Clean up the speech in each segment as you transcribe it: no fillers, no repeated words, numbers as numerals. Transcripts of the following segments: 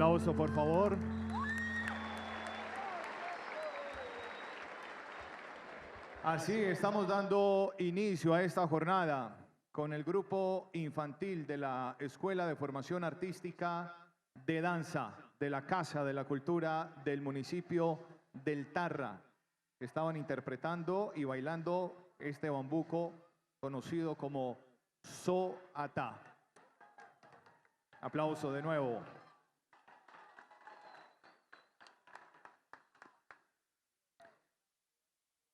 Aplauso, por favor. Así estamos dando inicio a esta jornada con el grupo infantil de la Escuela de Formación Artística de Danza de la Casa de la Cultura del municipio del Tarra, que estaban interpretando y bailando este bambuco conocido como So-Ata. Aplauso de nuevo.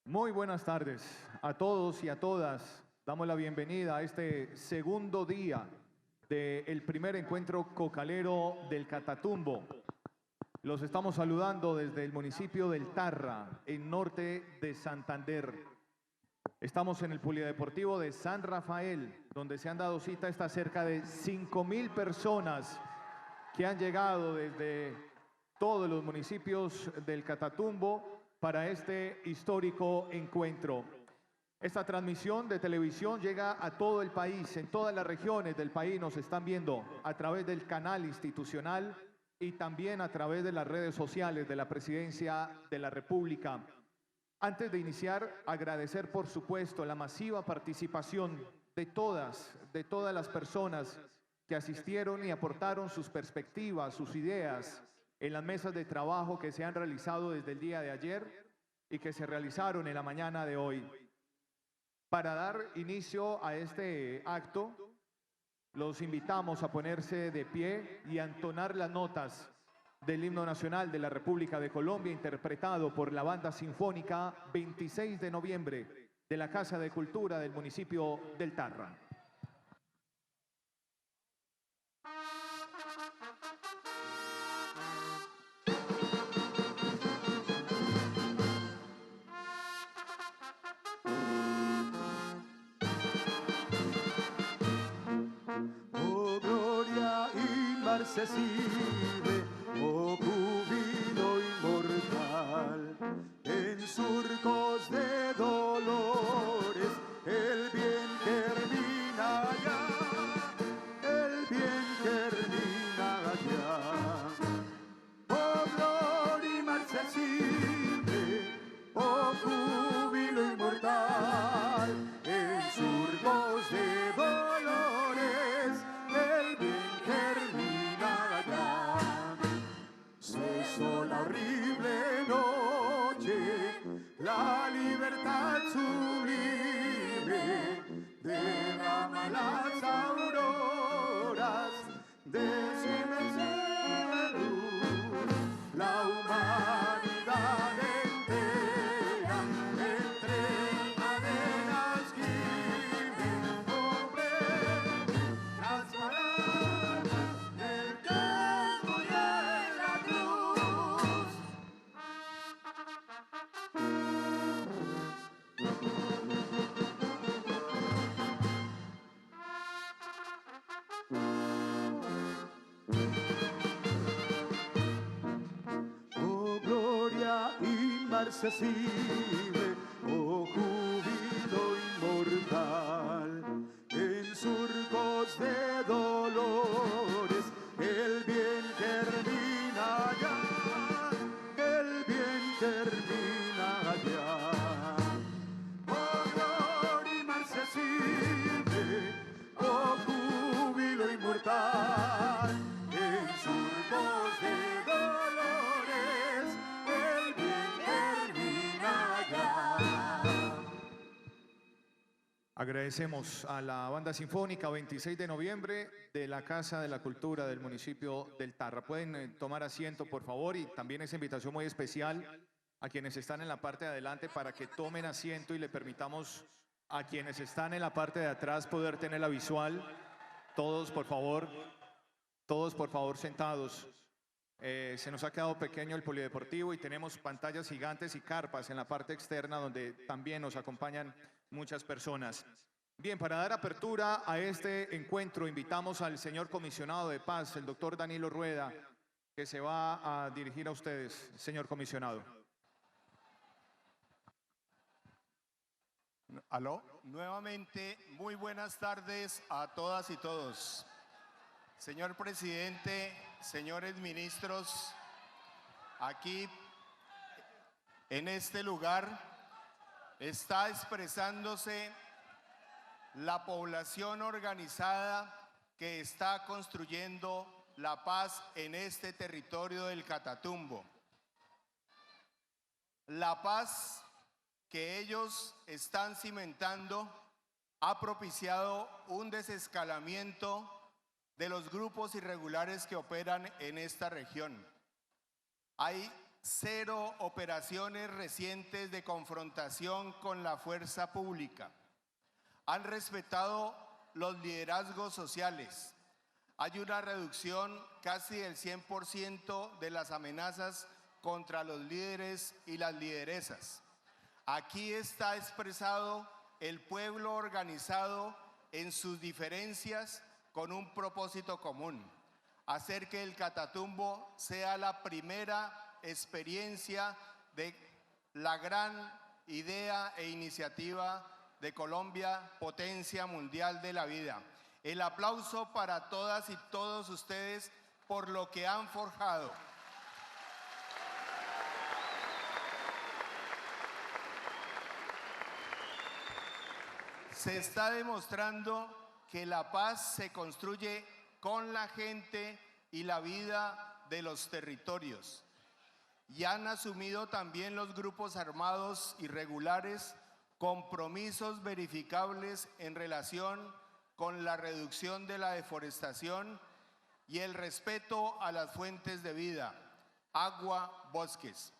Muy buenas tardes a todos y a todas. Damos la bienvenida a este segundo día del primer encuentro cocalero del Catatumbo. Los estamos saludando desde el municipio del Tarra, en norte de Santander. Estamos en el Polideportivo de San Rafael, donde se han dado cita a estas cerca de 5.000 personas que han llegado desde todos los municipios del Catatumbo para este histórico encuentro. Esta transmisión de televisión llega a todo el país, en todas las regiones del país nos están viendo a través del canal institucional y también a través de las redes sociales de la Presidencia de la República. Antes de iniciar, agradecer por supuesto la masiva participación de todas las personas que asistieron y aportaron sus perspectivas, sus ideas en las mesas de trabajo que se han realizado desde el día de ayer y que se realizaron en la mañana de hoy. Para dar inicio a este acto, los invitamos a ponerse de pie y a entonar las notas del himno nacional de la República de Colombia, interpretado por la Banda Sinfónica 26 de noviembre de la Casa de Cultura del municipio del Tarra. Oh gloria inmarcesible, oh júbilo inmortal, en surcos de dolores, el bien germina allá, el bien germina allá. Oh gloria inmarcesible, oh júbilo inmortal, en surcos de dolores, el bien germina allá. Cesó la horrible noche, la libertad sublime derrama las auroras de su inmensa luz. La humanidad entera entre cadenas gime, comprende las palabras del canto y de la cruz. Oh gloria inmarcesible, oh júbilo inmortal, en surcos de dolores, el bien germina allá, el bien germina allá. Oh gloria inmarcesible, oh júbilo inmortal, en surcos de dolores, el bien germina allá. Agradecemos a la Banda Sinfónica 26 de noviembre de la Casa de la Cultura del municipio del Tarra. Pueden tomar asiento, por favor, y también esa invitación muy especial a quienes están en la parte de adelante para que tomen asiento y le permitamos a quienes están en la parte de atrás poder tener la visual. Todos, por favor sentados. Se nos ha quedado pequeño el polideportivo y tenemos pantallas gigantes y carpas en la parte externa donde también nos acompañan muchas personas. Bien, para dar apertura a este encuentro invitamos al señor comisionado de paz, el doctor Danilo Rueda, que se va a dirigir a ustedes, señor comisionado. ¿Aló? Nuevamente, muy buenas tardes a todas y todos. Señor presidente señores ministros, aquí en este lugar está expresándose la población organizada que está construyendo la paz en este territorio del Catatumbo. La paz que ellos están cimentando ha propiciado un desescalamiento de los grupos irregulares que operan en esta región. Hay 0 operaciones recientes de confrontación con la fuerza pública. Han respetado los liderazgos sociales. Hay una reducción casi del 100% de las amenazas contra los líderes y las lideresas. Aquí está expresado el pueblo organizado en sus diferencias con un propósito común: hacer que el Catatumbo sea la primera experiencia de la gran idea e iniciativa de Colombia, potencia mundial de la vida. El aplauso para todas y todos ustedes por lo que han forjado. Se está demostrando que la paz se construye con la gente y la vida de los territorios. Y han asumido también los grupos armados irregulares compromisos verificables en relación con la reducción de la deforestación y el respeto a las fuentes de vida, agua, bosques.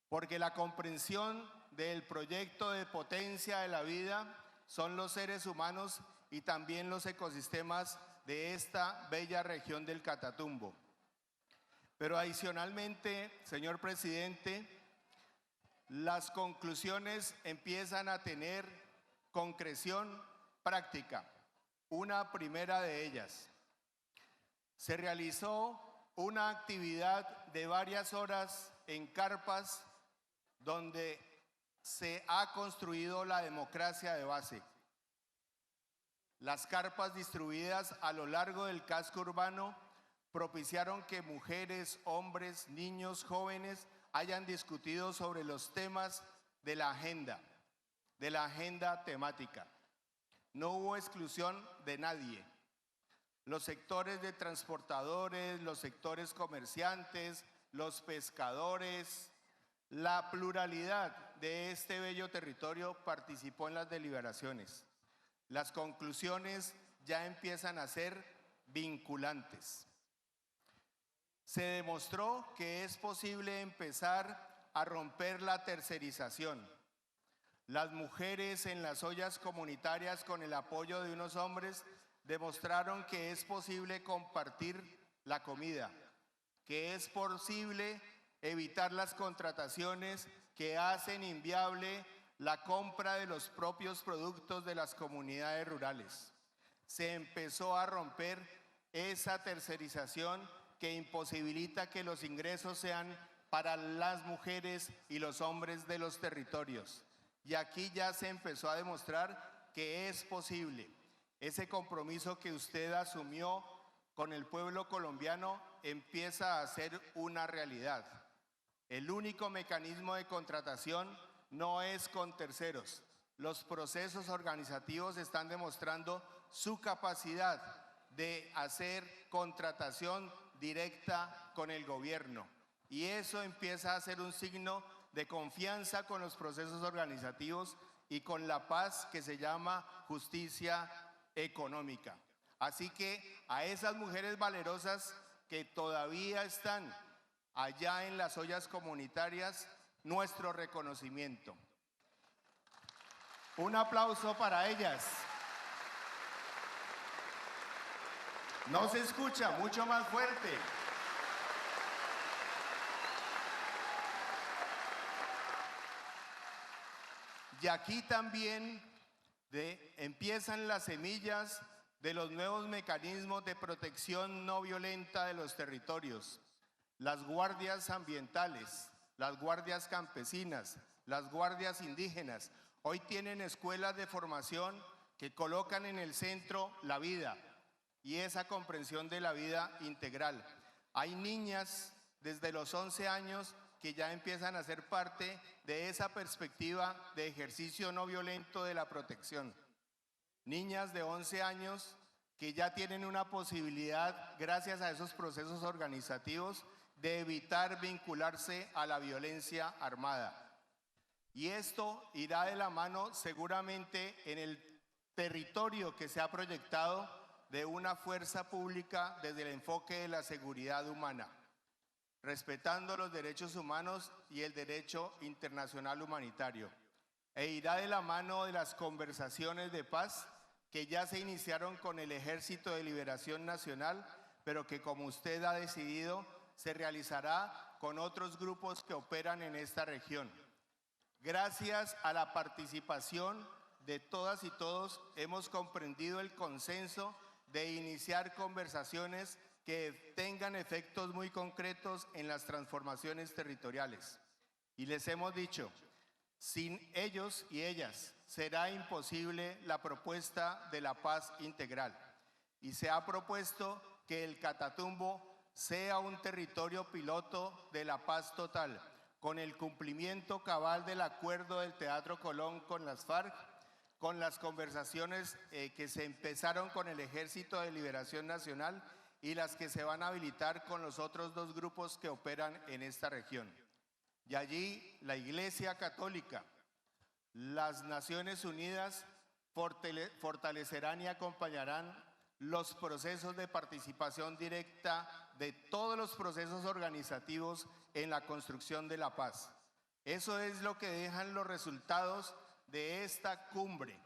Porque la comprensión del proyecto de potencia de la vida son los seres humanos y también los ecosistemas de esta bella región del Catatumbo. Pero adicionalmente, señor presidente, las conclusiones empiezan a tener concreción práctica. Una primera de ellas: se realizó una actividad de varias horas en carpas donde se ha construido la democracia de base. Las carpas distribuidas a lo largo del casco urbano propiciaron que mujeres, hombres, niños, jóvenes hayan discutido sobre los temas de la agenda temática. No hubo exclusión de nadie. Los sectores de transportadores, los sectores comerciantes, los pescadores, la pluralidad de este bello territorio participó en las deliberaciones. Las conclusiones ya empiezan a ser vinculantes. Se demostró que es posible empezar a romper la tercerización. Las mujeres en las ollas comunitarias, con el apoyo de unos hombres, demostraron que es posible compartir la comida, que es posible evitar las contrataciones que hacen inviable la compra de los propios productos de las comunidades rurales. Se empezó a romper esa tercerización que imposibilita que los ingresos sean para las mujeres y los hombres de los territorios. Y aquí ya se empezó a demostrar que es posible. Ese compromiso que usted asumió con el pueblo colombiano empieza a ser una realidad. El único mecanismo de contratación no es con terceros. Los procesos organizativos están demostrando su capacidad de hacer contratación directa con el gobierno. Y eso empieza a ser un signo de confianza con los procesos organizativos y con la paz que se llama justicia económica. Así que a esas mujeres valerosas que todavía están allá en las ollas comunitarias, nuestro reconocimiento. Un aplauso para ellas. No se escucha, mucho más fuerte. Y aquí también empiezan las semillas de los nuevos mecanismos de protección no violenta de los territorios. Las guardias ambientales, las guardias campesinas, las guardias indígenas, hoy tienen escuelas de formación que colocan en el centro la vida, y esa comprensión de la vida integral. Hay niñas desde los 11 años que ya empiezan a ser parte de esa perspectiva de ejercicio no violento de la protección. Niñas de 11 años que ya tienen una posibilidad, gracias a esos procesos organizativos, de evitar vincularse a la violencia armada. Y esto irá de la mano seguramente en el territorio que se ha proyectado de una fuerza pública desde el enfoque de la seguridad humana, respetando los derechos humanos y el derecho internacional humanitario. E irá de la mano de las conversaciones de paz que ya se iniciaron con el Ejército de Liberación Nacional, pero que, como usted ha decidido, se realizará con otros grupos que operan en esta región. Gracias a la participación de todas y todos, hemos comprendido el consenso de iniciar conversaciones que tengan efectos muy concretos en las transformaciones territoriales. Y les hemos dicho, sin ellos y ellas será imposible la propuesta de la paz integral. Y se ha propuesto que el Catatumbo sea un territorio piloto de la paz total, con el cumplimiento cabal del acuerdo del Teatro Colón con las FARC, con las conversaciones que se empezaron con el Ejército de Liberación Nacional y las que se van a habilitar con los otros dos grupos que operan en esta región. Y allí la Iglesia Católica, las Naciones Unidas fortalecerán y acompañarán los procesos de participación directa de todos los procesos organizativos en la construcción de la paz. Eso es lo que dejan los resultados de esta cumbre.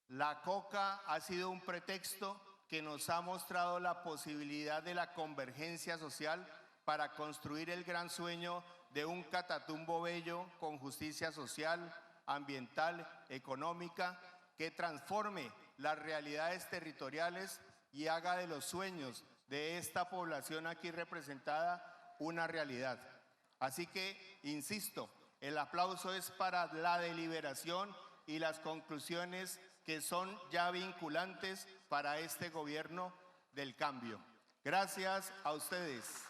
La COCA ha sido un pretexto que nos ha mostrado la posibilidad de la convergencia social para construir el gran sueño de un Catatumbo bello con justicia social, ambiental, económica, que transforme las realidades territoriales y haga de los sueños de esta población aquí representada una realidad. Así que, insisto, el aplauso es para la deliberación y las conclusiones que son ya vinculantes para este gobierno del cambio. Gracias a ustedes.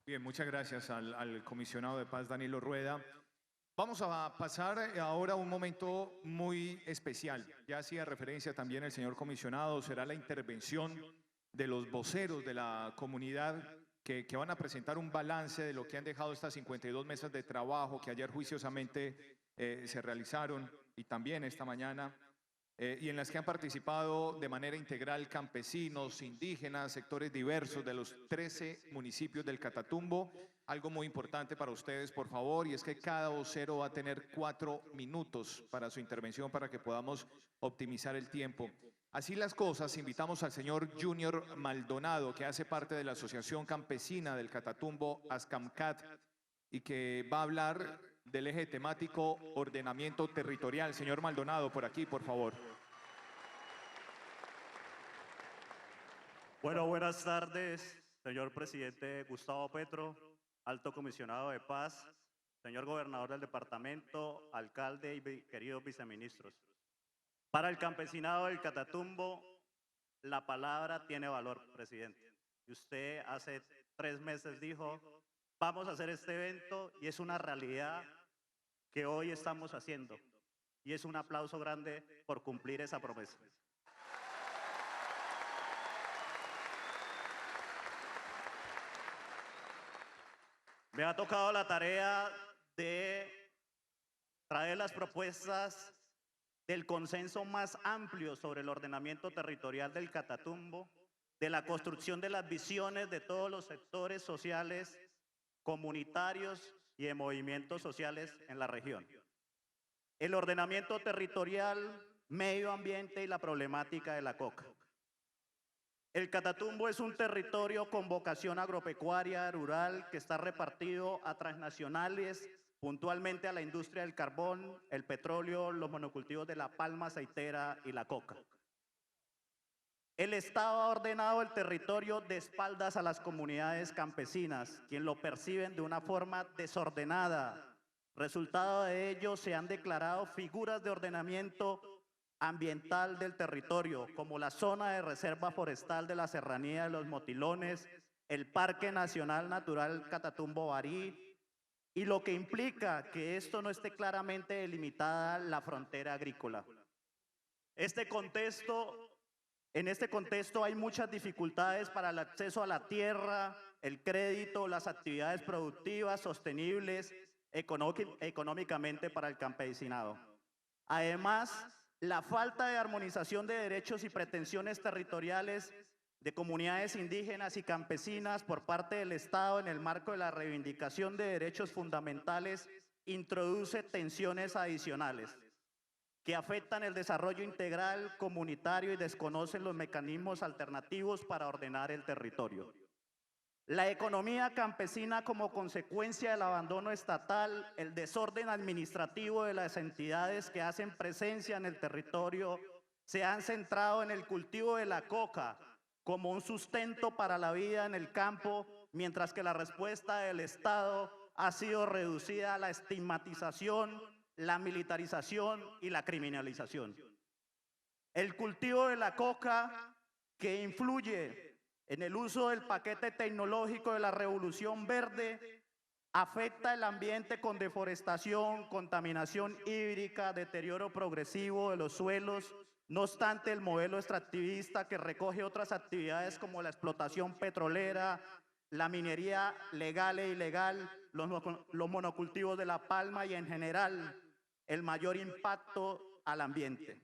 Bien, muchas gracias al comisionado de paz Danilo Rueda. Vamos a pasar ahora a un momento muy especial. Ya hacía referencia también el señor comisionado, será la intervención de los voceros de la comunidad que van a presentar un balance de lo que han dejado estas 52 mesas de trabajo que ayer juiciosamente se realizaron y también esta mañana, y en las que han participado de manera integral campesinos, indígenas, sectores diversos de los 13 municipios del Catatumbo. Algo muy importante para ustedes, por favor, y es que cada vocero va a tener 4 minutos para su intervención para que podamos optimizar el tiempo. Así las cosas, invitamos al señor Junior Maldonado, que hace parte de la Asociación Campesina del Catatumbo, ASCAMCAT, y que va a hablar del eje temático ordenamiento territorial. Señor Maldonado, por aquí, por favor. Bueno, buenas tardes, señor presidente Gustavo Petro, alto comisionado de paz, señor gobernador del departamento, alcalde y queridos viceministros. Para el campesinado del Catatumbo, la palabra tiene valor, presidente. Y usted hace 3 meses dijo, vamos a hacer este evento, y es una realidad que hoy estamos haciendo. Y es un aplauso grande por cumplir esa promesa. Me ha tocado la tarea de traer las propuestas del consenso más amplio sobre el ordenamiento territorial del Catatumbo, de la construcción de las visiones de todos los sectores sociales, comunitarios y de movimientos sociales en la región. El ordenamiento territorial, medio ambiente y la problemática de la coca. El Catatumbo es un territorio con vocación agropecuaria rural que está repartido a transnacionales, puntualmente a la industria del carbón, el petróleo, los monocultivos de la palma aceitera y la coca. El Estado ha ordenado el territorio de espaldas a las comunidades campesinas, quien lo perciben de una forma desordenada. Resultado de ello, se han declarado figuras de ordenamiento ambiental del territorio, como la zona de reserva forestal de la Serranía de los Motilones, el Parque Nacional Natural Catatumbo-Barí, y lo que implica que esto no esté claramente delimitada la frontera agrícola. En este contexto hay muchas dificultades para el acceso a la tierra, el crédito, las actividades productivas sostenibles económicamente para el campesinado. Además, la falta de armonización de derechos y pretensiones territoriales de comunidades indígenas y campesinas por parte del Estado en el marco de la reivindicación de derechos fundamentales introduce tensiones adicionales que afectan el desarrollo integral comunitario y desconocen los mecanismos alternativos para ordenar el territorio. La economía campesina, como consecuencia del abandono estatal, el desorden administrativo de las entidades que hacen presencia en el territorio, se han centrado en el cultivo de la coca como un sustento para la vida en el campo, mientras que la respuesta del Estado ha sido reducida a la estigmatización, la militarización y la criminalización. El cultivo de la coca, que influye en el uso del paquete tecnológico de la revolución verde, afecta el ambiente con deforestación, contaminación hídrica, deterioro progresivo de los suelos. No obstante, el modelo extractivista, que recoge otras actividades como la explotación petrolera, la minería legal e ilegal, los monocultivos de la palma y en general el mayor impacto al ambiente.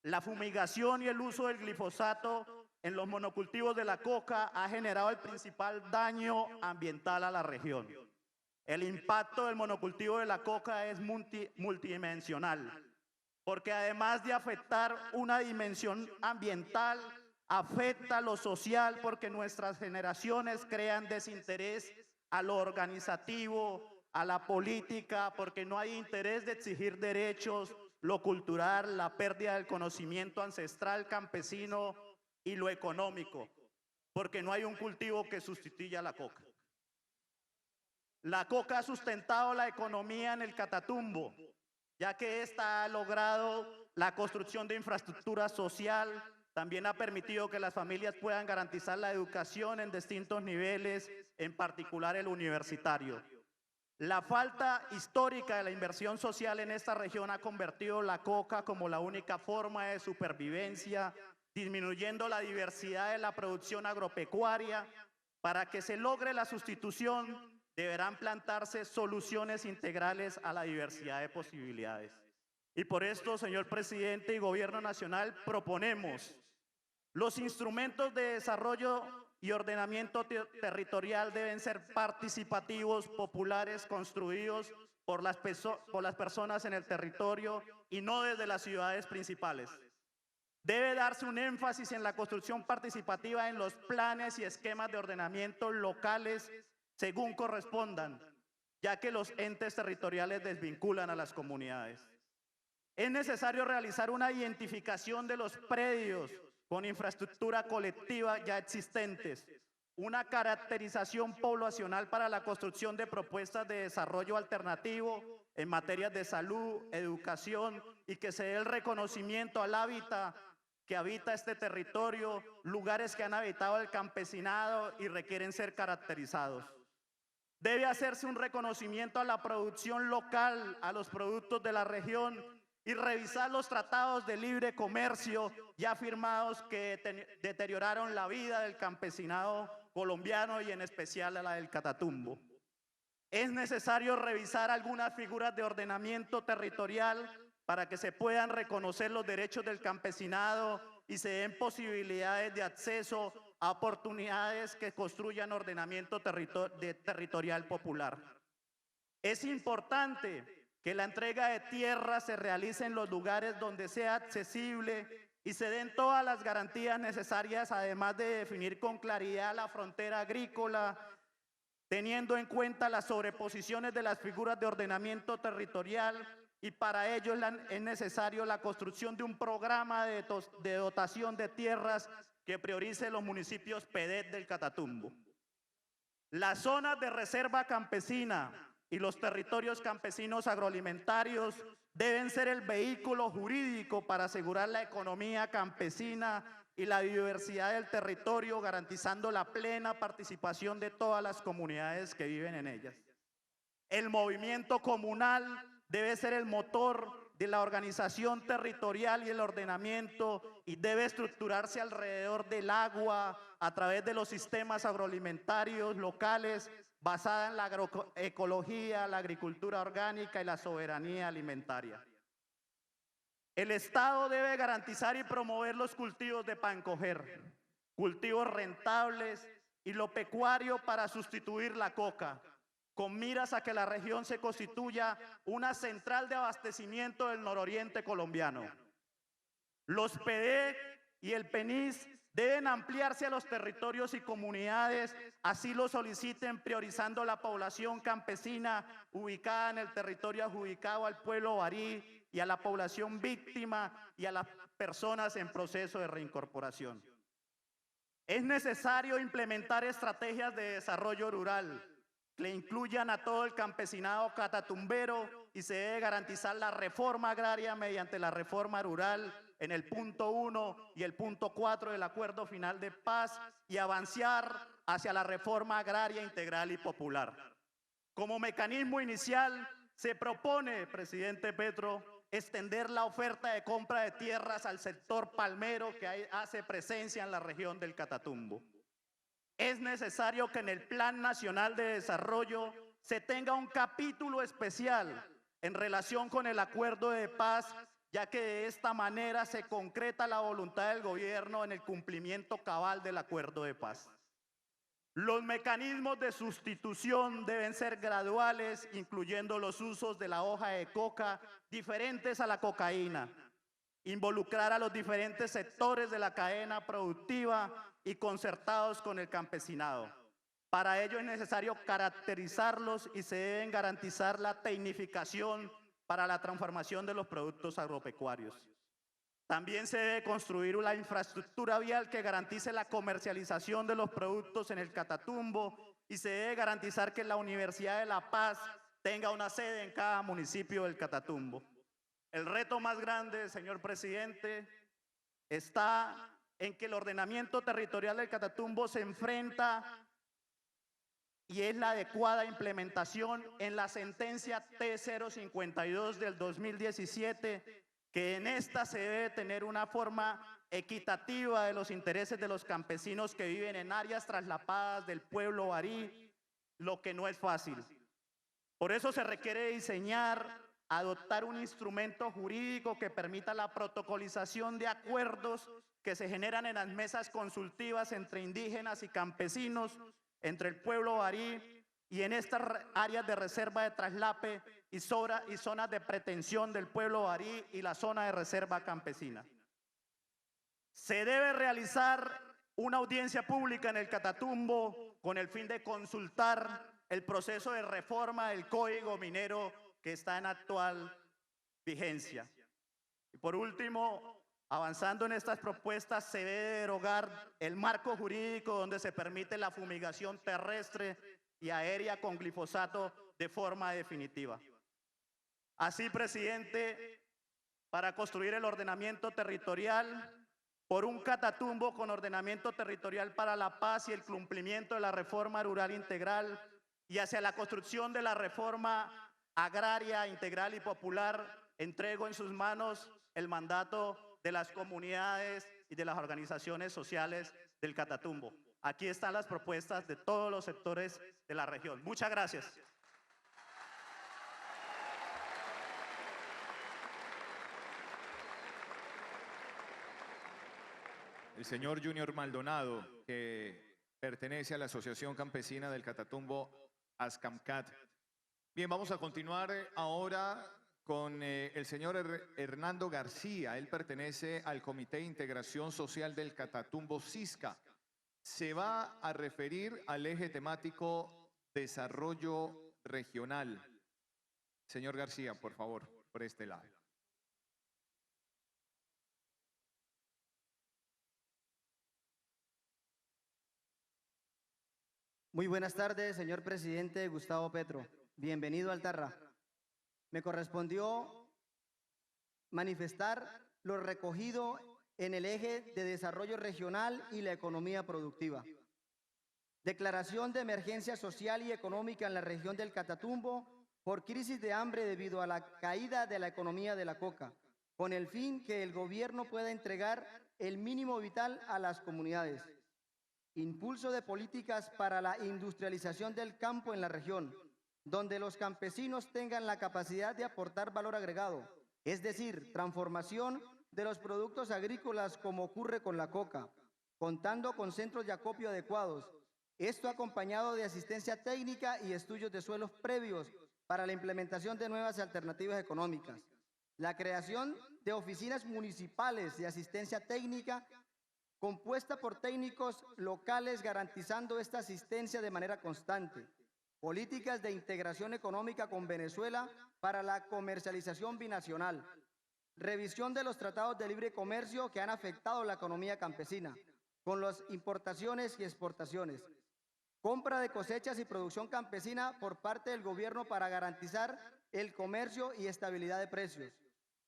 La fumigación y el uso del glifosato en los monocultivos de la coca ha generado el principal daño ambiental a la región. El impacto del monocultivo de la coca es multidimensional, porque además de afectar una dimensión ambiental, afecta lo social, porque nuestras generaciones crean desinterés a lo organizativo, a la política, porque no hay interés de exigir derechos, lo cultural, la pérdida del conocimiento ancestral campesino y lo económico, porque no hay un cultivo que sustituya a la coca. La coca ha sustentado la economía en el Catatumbo, ya que ésta ha logrado la construcción de infraestructura social, también ha permitido que las familias puedan garantizar la educación en distintos niveles, en particular el universitario. La falta histórica de la inversión social en esta región ha convertido la coca como la única forma de supervivencia, disminuyendo la diversidad de la producción agropecuaria. Para que se logre la sustitución, deberán plantarse soluciones integrales a la diversidad de posibilidades. Y por esto, señor presidente y Gobierno Nacional, proponemos los instrumentos de desarrollo y ordenamiento territorial deben ser participativos, populares, construidos por las personas en el territorio y no desde las ciudades principales. Debe darse un énfasis en la construcción participativa en los planes y esquemas de ordenamiento locales según correspondan, ya que los entes territoriales desvinculan a las comunidades. Es necesario realizar una identificación de los predios con infraestructura colectiva ya existentes, una caracterización poblacional para la construcción de propuestas de desarrollo alternativo en materias de salud, educación, y que se dé el reconocimiento al hábitat que habita este territorio, lugares que han habitado el campesinado y requieren ser caracterizados. Debe hacerse un reconocimiento a la producción local, a los productos de la región, y revisar los tratados de libre comercio ya firmados que deterioraron la vida del campesinado colombiano y en especial a la del Catatumbo. Es necesario revisar algunas figuras de ordenamiento territorial para que se puedan reconocer los derechos del campesinado y se den posibilidades de acceso a oportunidades que construyan ordenamiento territorial popular. Es importante que la entrega de tierra se realice en los lugares donde sea accesible y se den todas las garantías necesarias, además de definir con claridad la frontera agrícola, teniendo en cuenta las sobreposiciones de las figuras de ordenamiento territorial, y para ello es necesario la construcción de un programa de dotación de tierras que priorice los municipios PEDET del Catatumbo. Las zonas de reserva campesina y los territorios campesinos agroalimentarios deben ser el vehículo jurídico para asegurar la economía campesina y la biodiversidad del territorio, garantizando la plena participación de todas las comunidades que viven en ellas. El movimiento comunal debe ser el motor de la organización territorial y el ordenamiento y debe estructurarse alrededor del agua a través de los sistemas agroalimentarios locales basada en la agroecología, la agricultura orgánica y la soberanía alimentaria. El Estado debe garantizar y promover los cultivos de pancoger, cultivos rentables y lo pecuario para sustituir la coca, con miras a que la región se constituya una central de abastecimiento del nororiente colombiano. Los PEDEC y el PENIS deben ampliarse a los territorios y comunidades, así lo soliciten, priorizando la población campesina ubicada en el territorio adjudicado al pueblo barí y a la población víctima y a las personas en proceso de reincorporación. Es necesario implementar estrategias de desarrollo rural que incluyan a todo el campesinado catatumbero y se debe garantizar la reforma agraria mediante la reforma rural en el punto 1 y el punto 4 del Acuerdo Final de Paz y avanzar hacia la reforma agraria integral y popular. Como mecanismo inicial, se propone, presidente Petro, extender la oferta de compra de tierras al sector palmero que hace presencia en la región del Catatumbo. Es necesario que en el Plan Nacional de Desarrollo se tenga un capítulo especial en relación con el acuerdo de paz, ya que de esta manera se concreta la voluntad del gobierno en el cumplimiento cabal del acuerdo de paz. Los mecanismos de sustitución deben ser graduales, incluyendo los usos de la hoja de coca diferentes a la cocaína, involucrar a los diferentes sectores de la cadena productiva y concertados con el campesinado. Para ello es necesario caracterizarlos y se deben garantizar la tecnificación para la transformación de los productos agropecuarios. También se debe construir una infraestructura vial que garantice la comercialización de los productos en el Catatumbo y se debe garantizar que la Universidad de La Paz tenga una sede en cada municipio del Catatumbo. El reto más grande, señor presidente, está en que el ordenamiento territorial del Catatumbo se enfrenta y es la adecuada implementación en la sentencia T052 del 2017, que en esta se debe tener una forma equitativa de los intereses de los campesinos que viven en áreas traslapadas del pueblo barí, lo que no es fácil. Por eso se requiere diseñar, adoptar un instrumento jurídico que permita la protocolización de acuerdos que se generan en las mesas consultivas entre indígenas y campesinos, entre el pueblo barí y en estas áreas de reserva de traslape y zonas de pretensión del pueblo barí y la zona de reserva campesina. Se debe realizar una audiencia pública en el Catatumbo con el fin de consultar el proceso de reforma del Código Minero que está en actual vigencia. Y por último, avanzando en estas propuestas, se debe derogar el marco jurídico donde se permite la fumigación terrestre y aérea con glifosato de forma definitiva. Así, presidente, para construir el ordenamiento territorial, por un Catatumbo con ordenamiento territorial para la paz y el cumplimiento de la reforma rural integral y hacia la construcción de la reforma agraria integral y popular, entrego en sus manos el mandato de las comunidades y de las organizaciones sociales del Catatumbo. Aquí están las propuestas de todos los sectores de la región. Muchas gracias. El señor Junior Maldonado, que pertenece a la Asociación Campesina del Catatumbo, ASCAMCAT. Bien, vamos a continuar ahora con el señor Hernando García. Él pertenece al Comité de Integración Social del Catatumbo, CISCA. Se va a referir al eje temático desarrollo regional. Señor García, por favor, por este lado. Muy buenas tardes, señor presidente Gustavo Petro. Bienvenido al Tarra. Me correspondió manifestar lo recogido en el eje de desarrollo regional y la economía productiva. Declaración de emergencia social y económica en la región del Catatumbo por crisis de hambre debido a la caída de la economía de la coca, con el fin que el gobierno pueda entregar el mínimo vital a las comunidades. Impulso de políticas para la industrialización del campo en la región, donde los campesinos tengan la capacidad de aportar valor agregado, es decir, transformación de los productos agrícolas como ocurre con la coca, contando con centros de acopio adecuados. Esto acompañado de asistencia técnica y estudios de suelos previos para la implementación de nuevas alternativas económicas. La creación de oficinas municipales de asistencia técnica compuesta por técnicos locales garantizando esta asistencia de manera constante. Políticas de integración económica con Venezuela para la comercialización binacional. Revisión de los tratados de libre comercio que han afectado la economía campesina, con las importaciones y exportaciones. Compra de cosechas y producción campesina por parte del gobierno para garantizar el comercio y estabilidad de precios.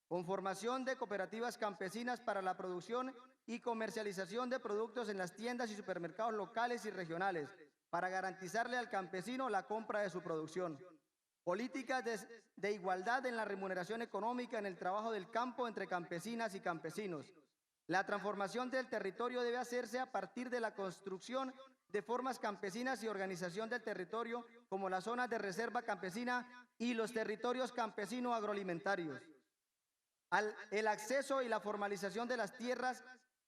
Conformación de cooperativas campesinas para la producción y comercialización de productos en las tiendas y supermercados locales y regionales, para garantizarle al campesino la compra de su producción. Políticas de igualdad en la remuneración económica en el trabajo del campo entre campesinas y campesinos. La transformación del territorio debe hacerse a partir de la construcción de formas campesinas y organización del territorio como las zonas de reserva campesina y los territorios campesinos agroalimentarios. El acceso y la formalización de las tierras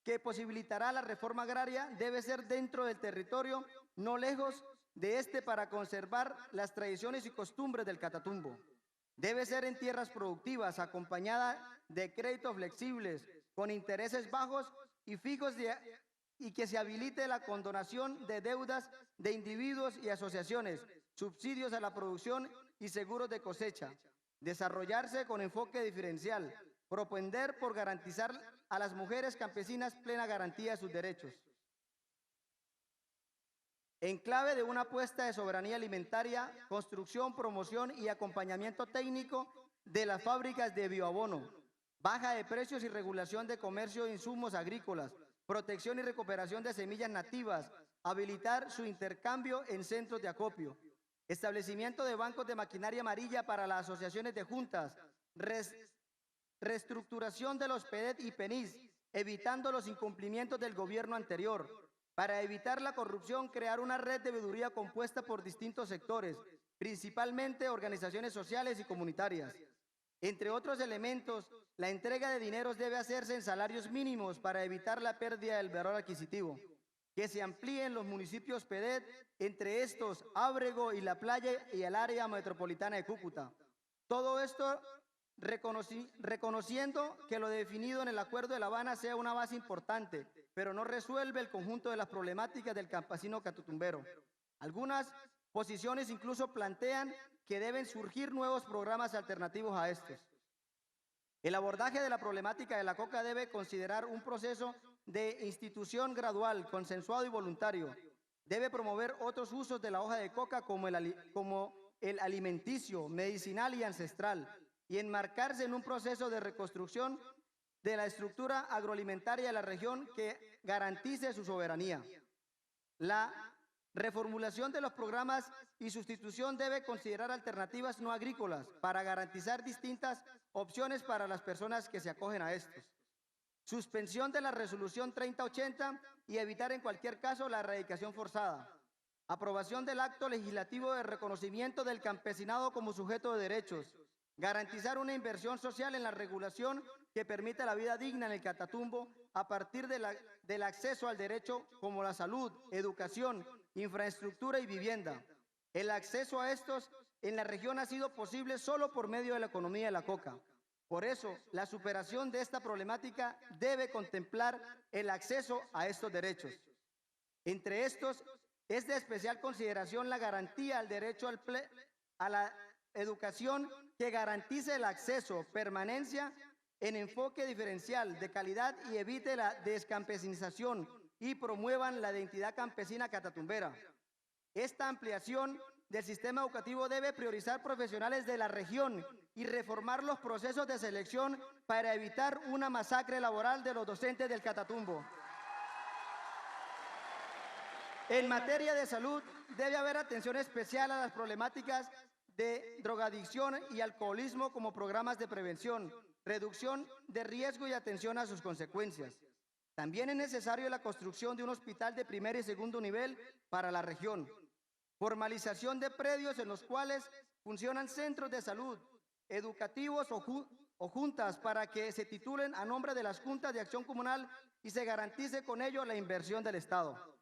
que posibilitará la reforma agraria debe ser dentro del territorio, no lejos de este, para conservar las tradiciones y costumbres del Catatumbo. Debe ser en tierras productivas, acompañada de créditos flexibles, con intereses bajos y fijos y que se habilite la condonación de deudas de individuos y asociaciones, subsidios a la producción y seguros de cosecha. Desarrollarse con enfoque diferencial, propender por garantizar a las mujeres campesinas plena garantía de sus derechos. En clave de una apuesta de soberanía alimentaria, construcción, promoción y acompañamiento técnico de las fábricas de bioabono, baja de precios y regulación de comercio de insumos agrícolas, protección y recuperación de semillas nativas, habilitar su intercambio en centros de acopio, establecimiento de bancos de maquinaria amarilla para las asociaciones de juntas, reestructuración de los PEDET y PENIS, evitando los incumplimientos del gobierno anterior. Para evitar la corrupción, crear una red de veeduría compuesta por distintos sectores, principalmente organizaciones sociales y comunitarias. Entre otros elementos, la entrega de dineros debe hacerse en salarios mínimos para evitar la pérdida del valor adquisitivo. Que se amplíen los municipios PEDET, entre estos Ábrego y La Playa y el área metropolitana de Cúcuta. Todo esto reconociendo que lo definido en el Acuerdo de La Habana sea una base importante, pero no resuelve el conjunto de las problemáticas del campesino catatumbrero. Algunas posiciones incluso plantean que deben surgir nuevos programas alternativos a estos. El abordaje de la problemática de la coca debe considerar un proceso de institución gradual, consensuado y voluntario. Debe promover otros usos de la hoja de coca como el alimenticio, medicinal y ancestral, y enmarcarse en un proceso de reconstrucción de la estructura agroalimentaria de la región que garantice su soberanía. La reformulación de los programas y sustitución debe considerar alternativas no agrícolas para garantizar distintas opciones para las personas que se acogen a estos. Suspensión de la resolución 3080 y evitar en cualquier caso la erradicación forzada. Aprobación del acto legislativo de reconocimiento del campesinado como sujeto de derechos. Garantizar una inversión social en la regulación que permita la vida digna en el Catatumbo a partir del acceso al derecho como la salud, educación, infraestructura y vivienda. El acceso a estos en la región ha sido posible solo por medio de la economía de la coca. Por eso, la superación de esta problemática debe contemplar el acceso a estos derechos. Entre estos, es de especial consideración la garantía al derecho a la educación que garantice el acceso, permanencia en enfoque diferencial de calidad y evite la descampesinización y promuevan la identidad campesina catatumbera. Esta ampliación del sistema educativo debe priorizar profesionales de la región y reformar los procesos de selección para evitar una masacre laboral de los docentes del Catatumbo. En materia de salud, debe haber atención especial a las problemáticas de drogadicción y alcoholismo como programas de prevención, reducción de riesgo y atención a sus consecuencias. También es necesario la construcción de un hospital de primer y segundo nivel para la región, formalización de predios en los cuales funcionan centros de salud, educativos o juntas para que se titulen a nombre de las juntas de acción comunal y se garantice con ello la inversión del Estado.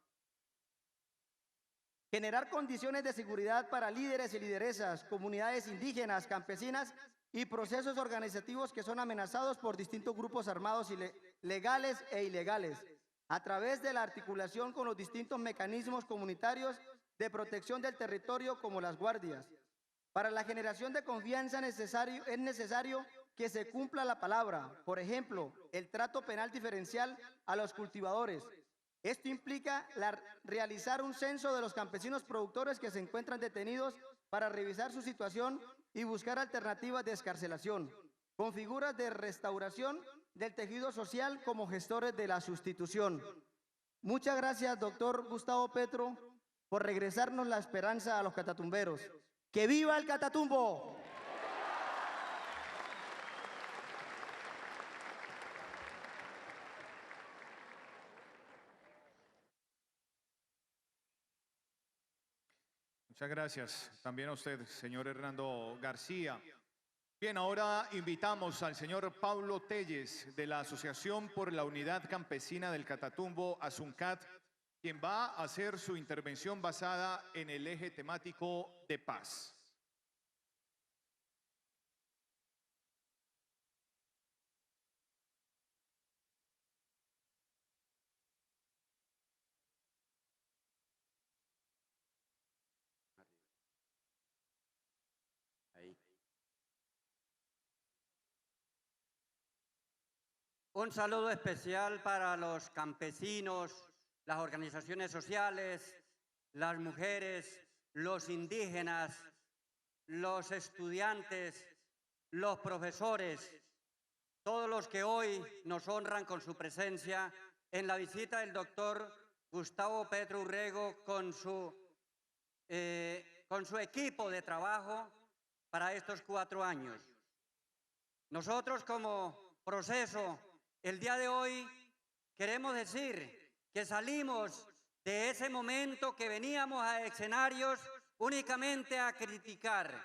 Generar condiciones de seguridad para líderes y lideresas, comunidades indígenas, campesinas y procesos organizativos que son amenazados por distintos grupos armados legales e ilegales, a través de la articulación con los distintos mecanismos comunitarios de protección del territorio como las guardias. Para la generación de confianza es necesario que se cumpla la palabra, por ejemplo, el trato penal diferencial a los cultivadores. Esto implica realizar un censo de los campesinos productores que se encuentran detenidos para revisar su situación y buscar alternativas de excarcelación, con figuras de restauración del tejido social como gestores de la sustitución. Muchas gracias, doctor Gustavo Petro, por regresarnos la esperanza a los catatumberos. ¡Que viva el Catatumbo! Muchas gracias. También a usted, señor Hernando García. Bien, ahora invitamos al señor Pablo Telles de la Asociación por la Unidad Campesina del Catatumbo, ASUNCAT, quien va a hacer su intervención basada en el eje temático de paz. Un saludo especial para los campesinos, las organizaciones sociales, las mujeres, los indígenas, los estudiantes, los profesores, todos los que hoy nos honran con su presencia en la visita del doctor Gustavo Petro Urrego con su equipo de trabajo para estos 4 años. Nosotros como proceso, el día de hoy queremos decir que salimos de ese momento que veníamos a escenarios únicamente a criticar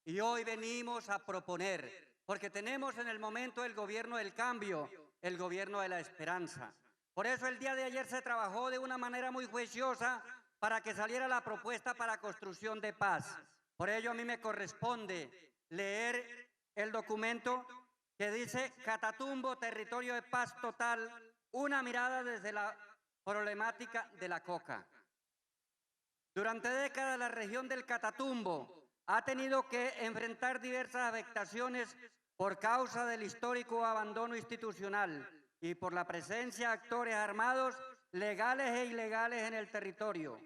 y hoy venimos a proponer, porque tenemos en el momento el gobierno del cambio, el gobierno de la esperanza. Por eso el día de ayer se trabajó de una manera muy juiciosa para que saliera la propuesta para construcción de paz. Por ello a mí me corresponde leer el documento que dice Catatumbo, territorio de paz total, una mirada desde la problemática de la coca. Durante décadas la región del Catatumbo ha tenido que enfrentar diversas afectaciones por causa del histórico abandono institucional y por la presencia de actores armados legales e ilegales en el territorio.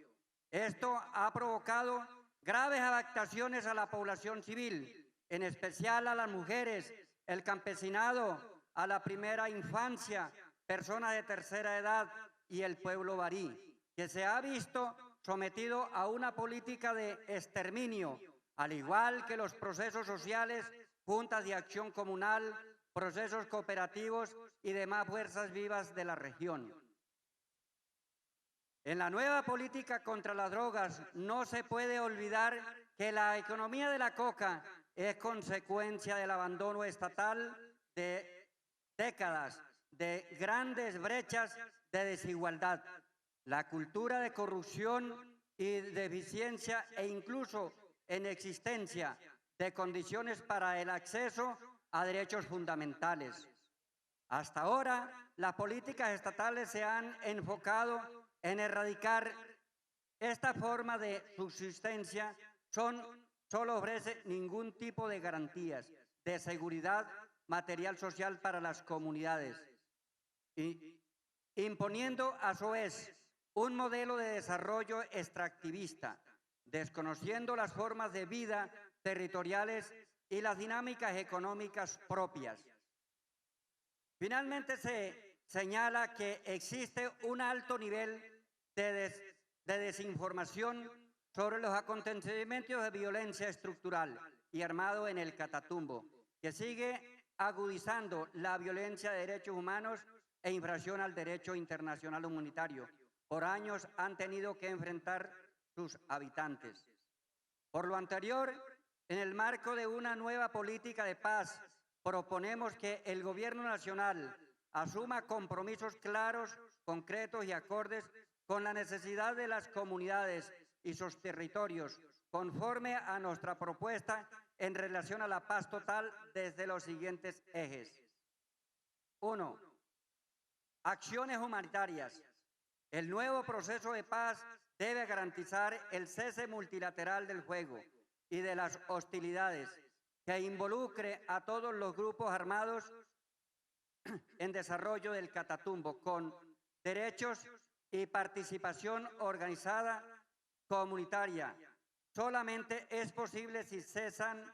Esto ha provocado graves afectaciones a la población civil, en especial a las mujeres, el campesinado, a la primera infancia, personas de tercera edad y el pueblo barí, que se ha visto sometido a una política de exterminio, al igual que los procesos sociales, juntas de acción comunal, procesos cooperativos y demás fuerzas vivas de la región. En la nueva política contra las drogas no se puede olvidar que la economía de la coca es consecuencia del abandono estatal de décadas, de grandes brechas de desigualdad, la cultura de corrupción y deficiencia e incluso inexistencia de condiciones para el acceso a derechos fundamentales. Hasta ahora, las políticas estatales se han enfocado en erradicar esta forma de subsistencia, solo ofrece ningún tipo de garantías de seguridad material social para las comunidades, imponiendo a su vez un modelo de desarrollo extractivista desconociendo las formas de vida territoriales y las dinámicas económicas propias. Finalmente se señala que existe un alto nivel de desinformación sobre los acontecimientos de violencia estructural y armado en el Catatumbo, que sigue agudizando la violencia de derechos humanos e infracción al derecho internacional humanitario. Por años han tenido que enfrentar sus habitantes. Por lo anterior, en el marco de una nueva política de paz, proponemos que el Gobierno Nacional asuma compromisos claros, concretos y acordes con la necesidad de las comunidades y sus territorios, conforme a nuestra propuesta en relación a la paz total desde los siguientes ejes. 1. Acciones humanitarias. El nuevo proceso de paz debe garantizar el cese multilateral del fuego y de las hostilidades, que involucre a todos los grupos armados en desarrollo del Catatumbo, con derechos y participación organizada comunitaria. Solamente es posible si cesan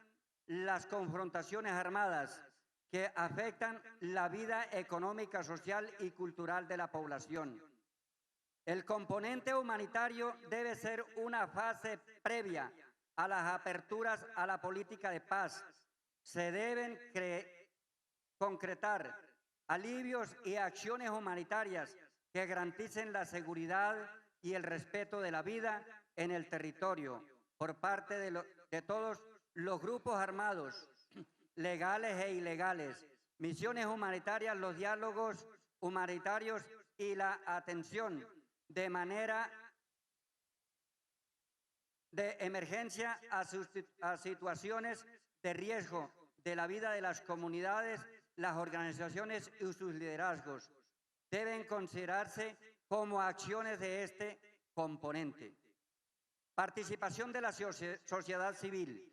las confrontaciones armadas que afectan la vida económica, social y cultural de la población. El componente humanitario debe ser una fase previa a las aperturas a la política de paz. Se deben concretar alivios y acciones humanitarias que garanticen la seguridad y el respeto de la vida en el territorio por parte de todos los grupos armados, legales e ilegales, misiones humanitarias, los diálogos humanitarios y la atención de manera de emergencia a situaciones de riesgo de la vida de las comunidades. Las organizaciones y sus liderazgos deben considerarse como acciones de este componente. Participación de la sociedad civil.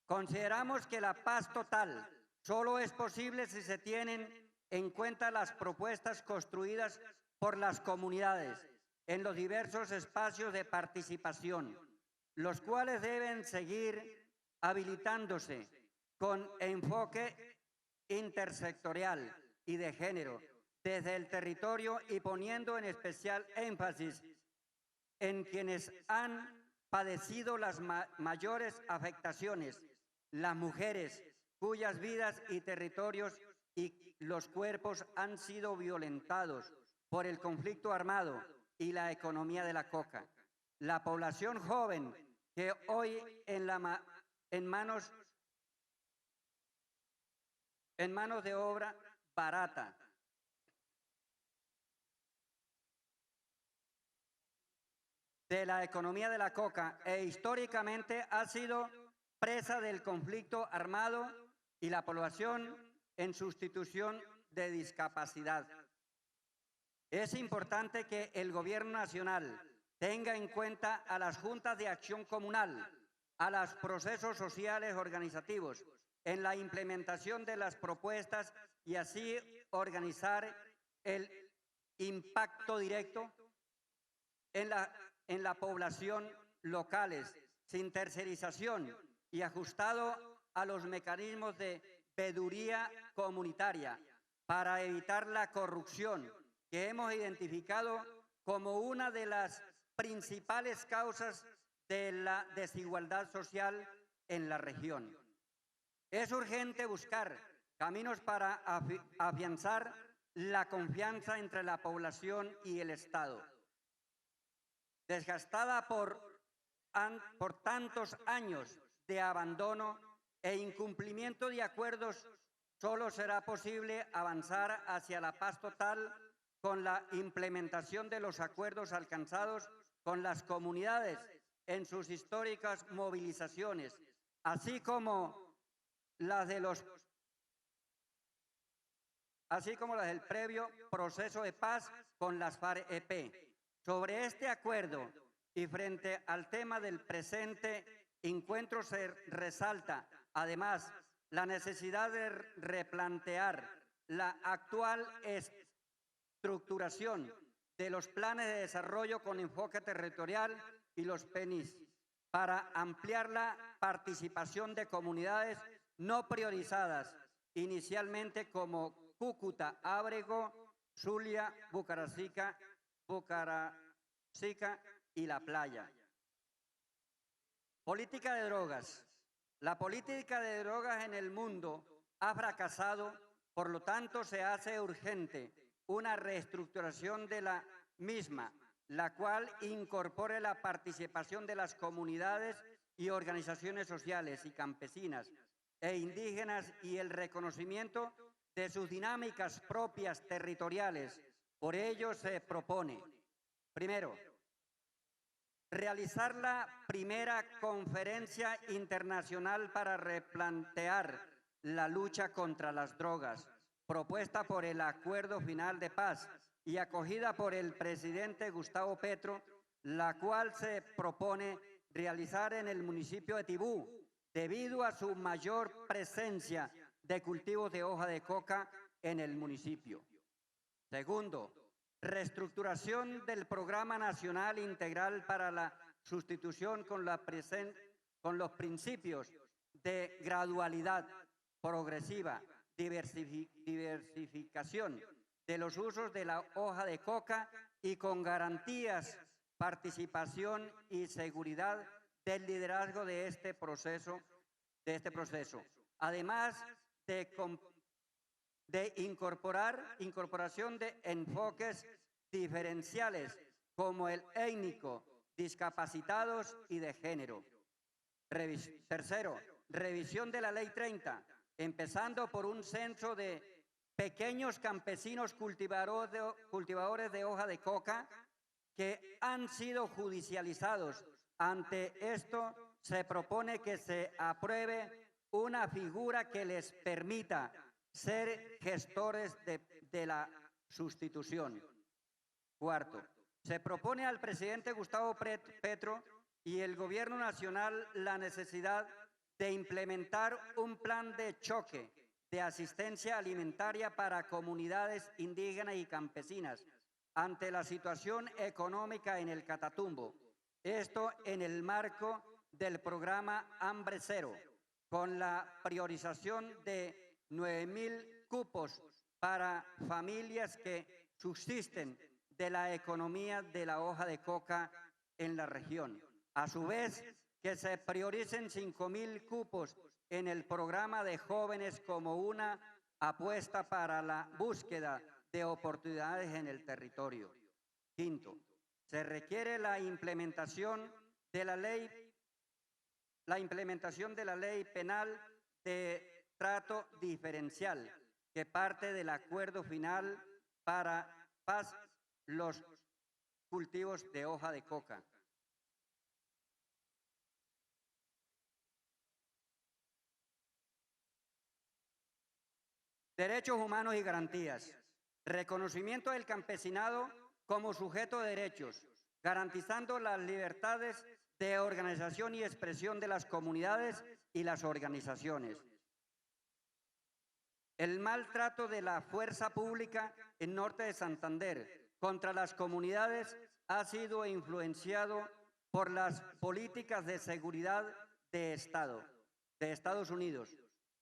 Consideramos que la paz total solo es posible si se tienen en cuenta las propuestas construidas por las comunidades en los diversos espacios de participación, los cuales deben seguir habilitándose con enfoque intersectorial y de género desde el territorio y poniendo en especial énfasis en quienes han padecido las mayores afectaciones, las mujeres cuyas vidas y territorios y los cuerpos han sido violentados por el conflicto armado y la economía de la coca. La población joven que hoy en manos de obra barata de la economía de la coca e históricamente ha sido presa del conflicto armado y la población en sustitución de discapacidad. Es importante que el Gobierno Nacional tenga en cuenta a las juntas de acción comunal, a los procesos sociales organizativos, en la implementación de las propuestas y así organizar el impacto directo en la población locales, sin tercerización y ajustado a los mecanismos de veeduría comunitaria para evitar la corrupción que hemos identificado como una de las principales causas de la desigualdad social en la región. Es urgente buscar caminos para afianzar la confianza entre la población y el Estado. Desgastada por tantos años de abandono e incumplimiento de acuerdos, solo será posible avanzar hacia la paz total con la implementación de los acuerdos alcanzados con las comunidades en sus históricas movilizaciones, así como las del previo proceso de paz con las FARC-EP. Sobre este acuerdo y frente al tema del presente encuentro se resalta, además, la necesidad de replantear la actual estructuración de los planes de desarrollo con enfoque territorial y los PENIS, para ampliar la participación de comunidades no priorizadas, inicialmente como Cúcuta, Ábrego, Zulia, Bucaracica y La Playa. Política de drogas. La política de drogas en el mundo ha fracasado, por lo tanto se hace urgente una reestructuración de la misma, la cual incorpore la participación de las comunidades y organizaciones sociales y campesinas e indígenas y el reconocimiento de sus dinámicas propias territoriales. Por ello se propone, primero, realizar la primera conferencia internacional para replantear la lucha contra las drogas, propuesta por el Acuerdo Final de Paz y acogida por el presidente Gustavo Petro, la cual se propone realizar en el municipio de Tibú, debido a su mayor presencia de cultivos de hoja de coca en el municipio. Segundo, reestructuración del Programa Nacional Integral para la Sustitución con los principios de gradualidad progresiva, diversificación de los usos de la hoja de coca y con garantías, participación y seguridad del liderazgo de este proceso. Además de incorporación de enfoques diferenciales como el étnico, discapacitados y de género. Tercero, revisión de la Ley 30, empezando por un censo de pequeños campesinos cultivadores de hoja de coca que han sido judicializados. Ante esto, se propone que se apruebe una figura que les permita ser gestores de la sustitución. Cuarto, se propone al presidente Gustavo Petro y el Gobierno Nacional la necesidad de implementar un plan de choque de asistencia alimentaria para comunidades indígenas y campesinas ante la situación económica en el Catatumbo. Esto en el marco del programa Hambre Cero, con la priorización de 9.000 cupos para familias que subsisten de la economía de la hoja de coca en la región. A su vez, que se prioricen 5.000 cupos en el programa de jóvenes como una apuesta para la búsqueda de oportunidades en el territorio. Quinto, se requiere la implementación de la ley penal de trato diferencial que parte del Acuerdo Final para Paz los cultivos de hoja de coca. Derechos humanos y garantías. Reconocimiento del campesinado como sujeto de derechos, garantizando las libertades de organización y expresión de las comunidades y las organizaciones. El maltrato de la fuerza pública en Norte de Santander contra las comunidades ha sido influenciado por las políticas de seguridad de Estados Unidos.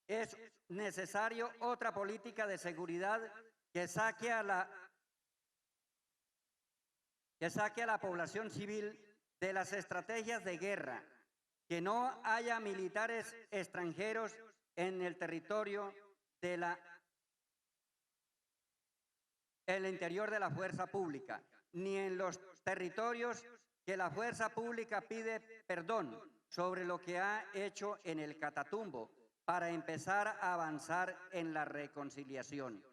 Es necesario otra política de seguridad que saque a la población civil de las estrategias de guerra, que no haya militares extranjeros en el territorio en el interior de la fuerza pública, ni en los territorios que la fuerza pública pide perdón sobre lo que ha hecho en el Catatumbo, para empezar a avanzar en la reconciliación.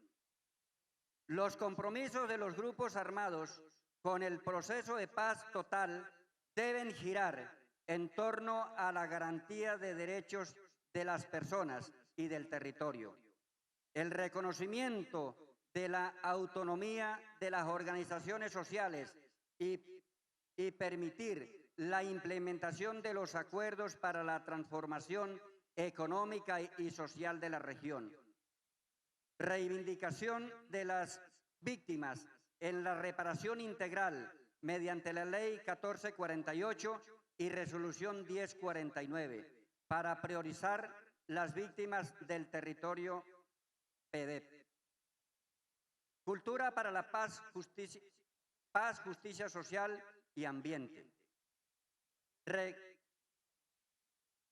Los compromisos de los grupos armados con el proceso de paz total deben girar en torno a la garantía de derechos de las personas y del territorio. El reconocimiento de la autonomía de las organizaciones sociales y permitir la implementación de los acuerdos para la transformación económica y social de la región. Reivindicación de las víctimas en la reparación integral mediante la Ley 1448 y Resolución 1049, para priorizar las víctimas del territorio PEDEP. Cultura para la paz, justicia social y ambiente.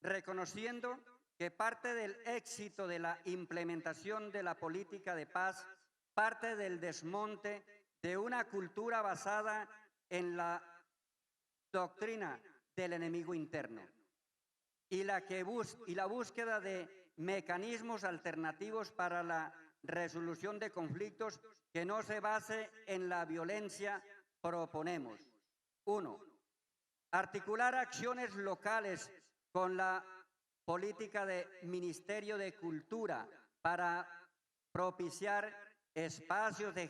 Reconociendo que parte del éxito de la implementación de la política de paz parte del desmonte de una cultura basada en la doctrina del enemigo interno y la búsqueda de mecanismos alternativos para la resolución de conflictos que no se base en la violencia, proponemos: 1. Articular acciones locales con la política de Ministerio de Cultura para propiciar espacios que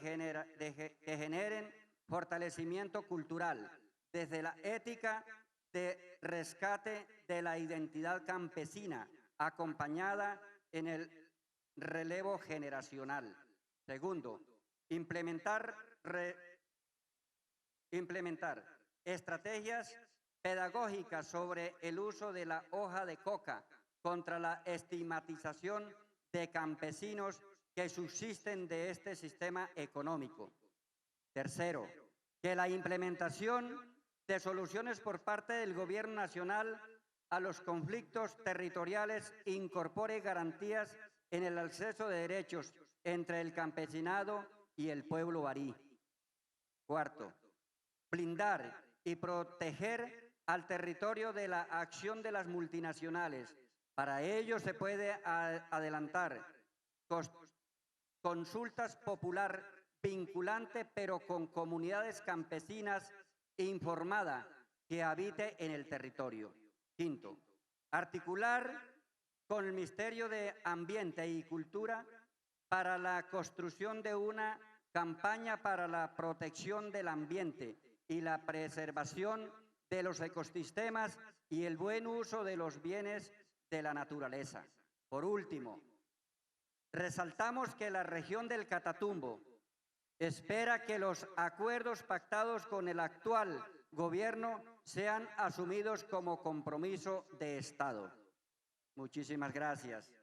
generen fortalecimiento cultural, desde la ética de rescate de la identidad campesina, acompañada en el relevo generacional. Segundo, implementar estrategias pedagógicas sobre el uso de la hoja de coca contra la estigmatización de campesinos que subsisten de este sistema económico. Tercero, que la implementación de soluciones por parte del Gobierno Nacional a los conflictos territoriales incorpore garantías en el acceso de derechos entre el campesinado y el pueblo barí. Cuarto, blindar y proteger al territorio de la acción de las multinacionales. Para ello se puede adelantar consultas popular vinculante, pero con comunidades campesinas informada que habite en el territorio. Quinto, articular con el Ministerio de Ambiente y Cultura para la construcción de una campaña para la protección del ambiente y la preservación de los ecosistemas y el buen uso de los bienes de la naturaleza. Por último, resaltamos que la región del Catatumbo espera que los acuerdos pactados con el actual gobierno sean asumidos como compromiso de Estado. Muchísimas gracias.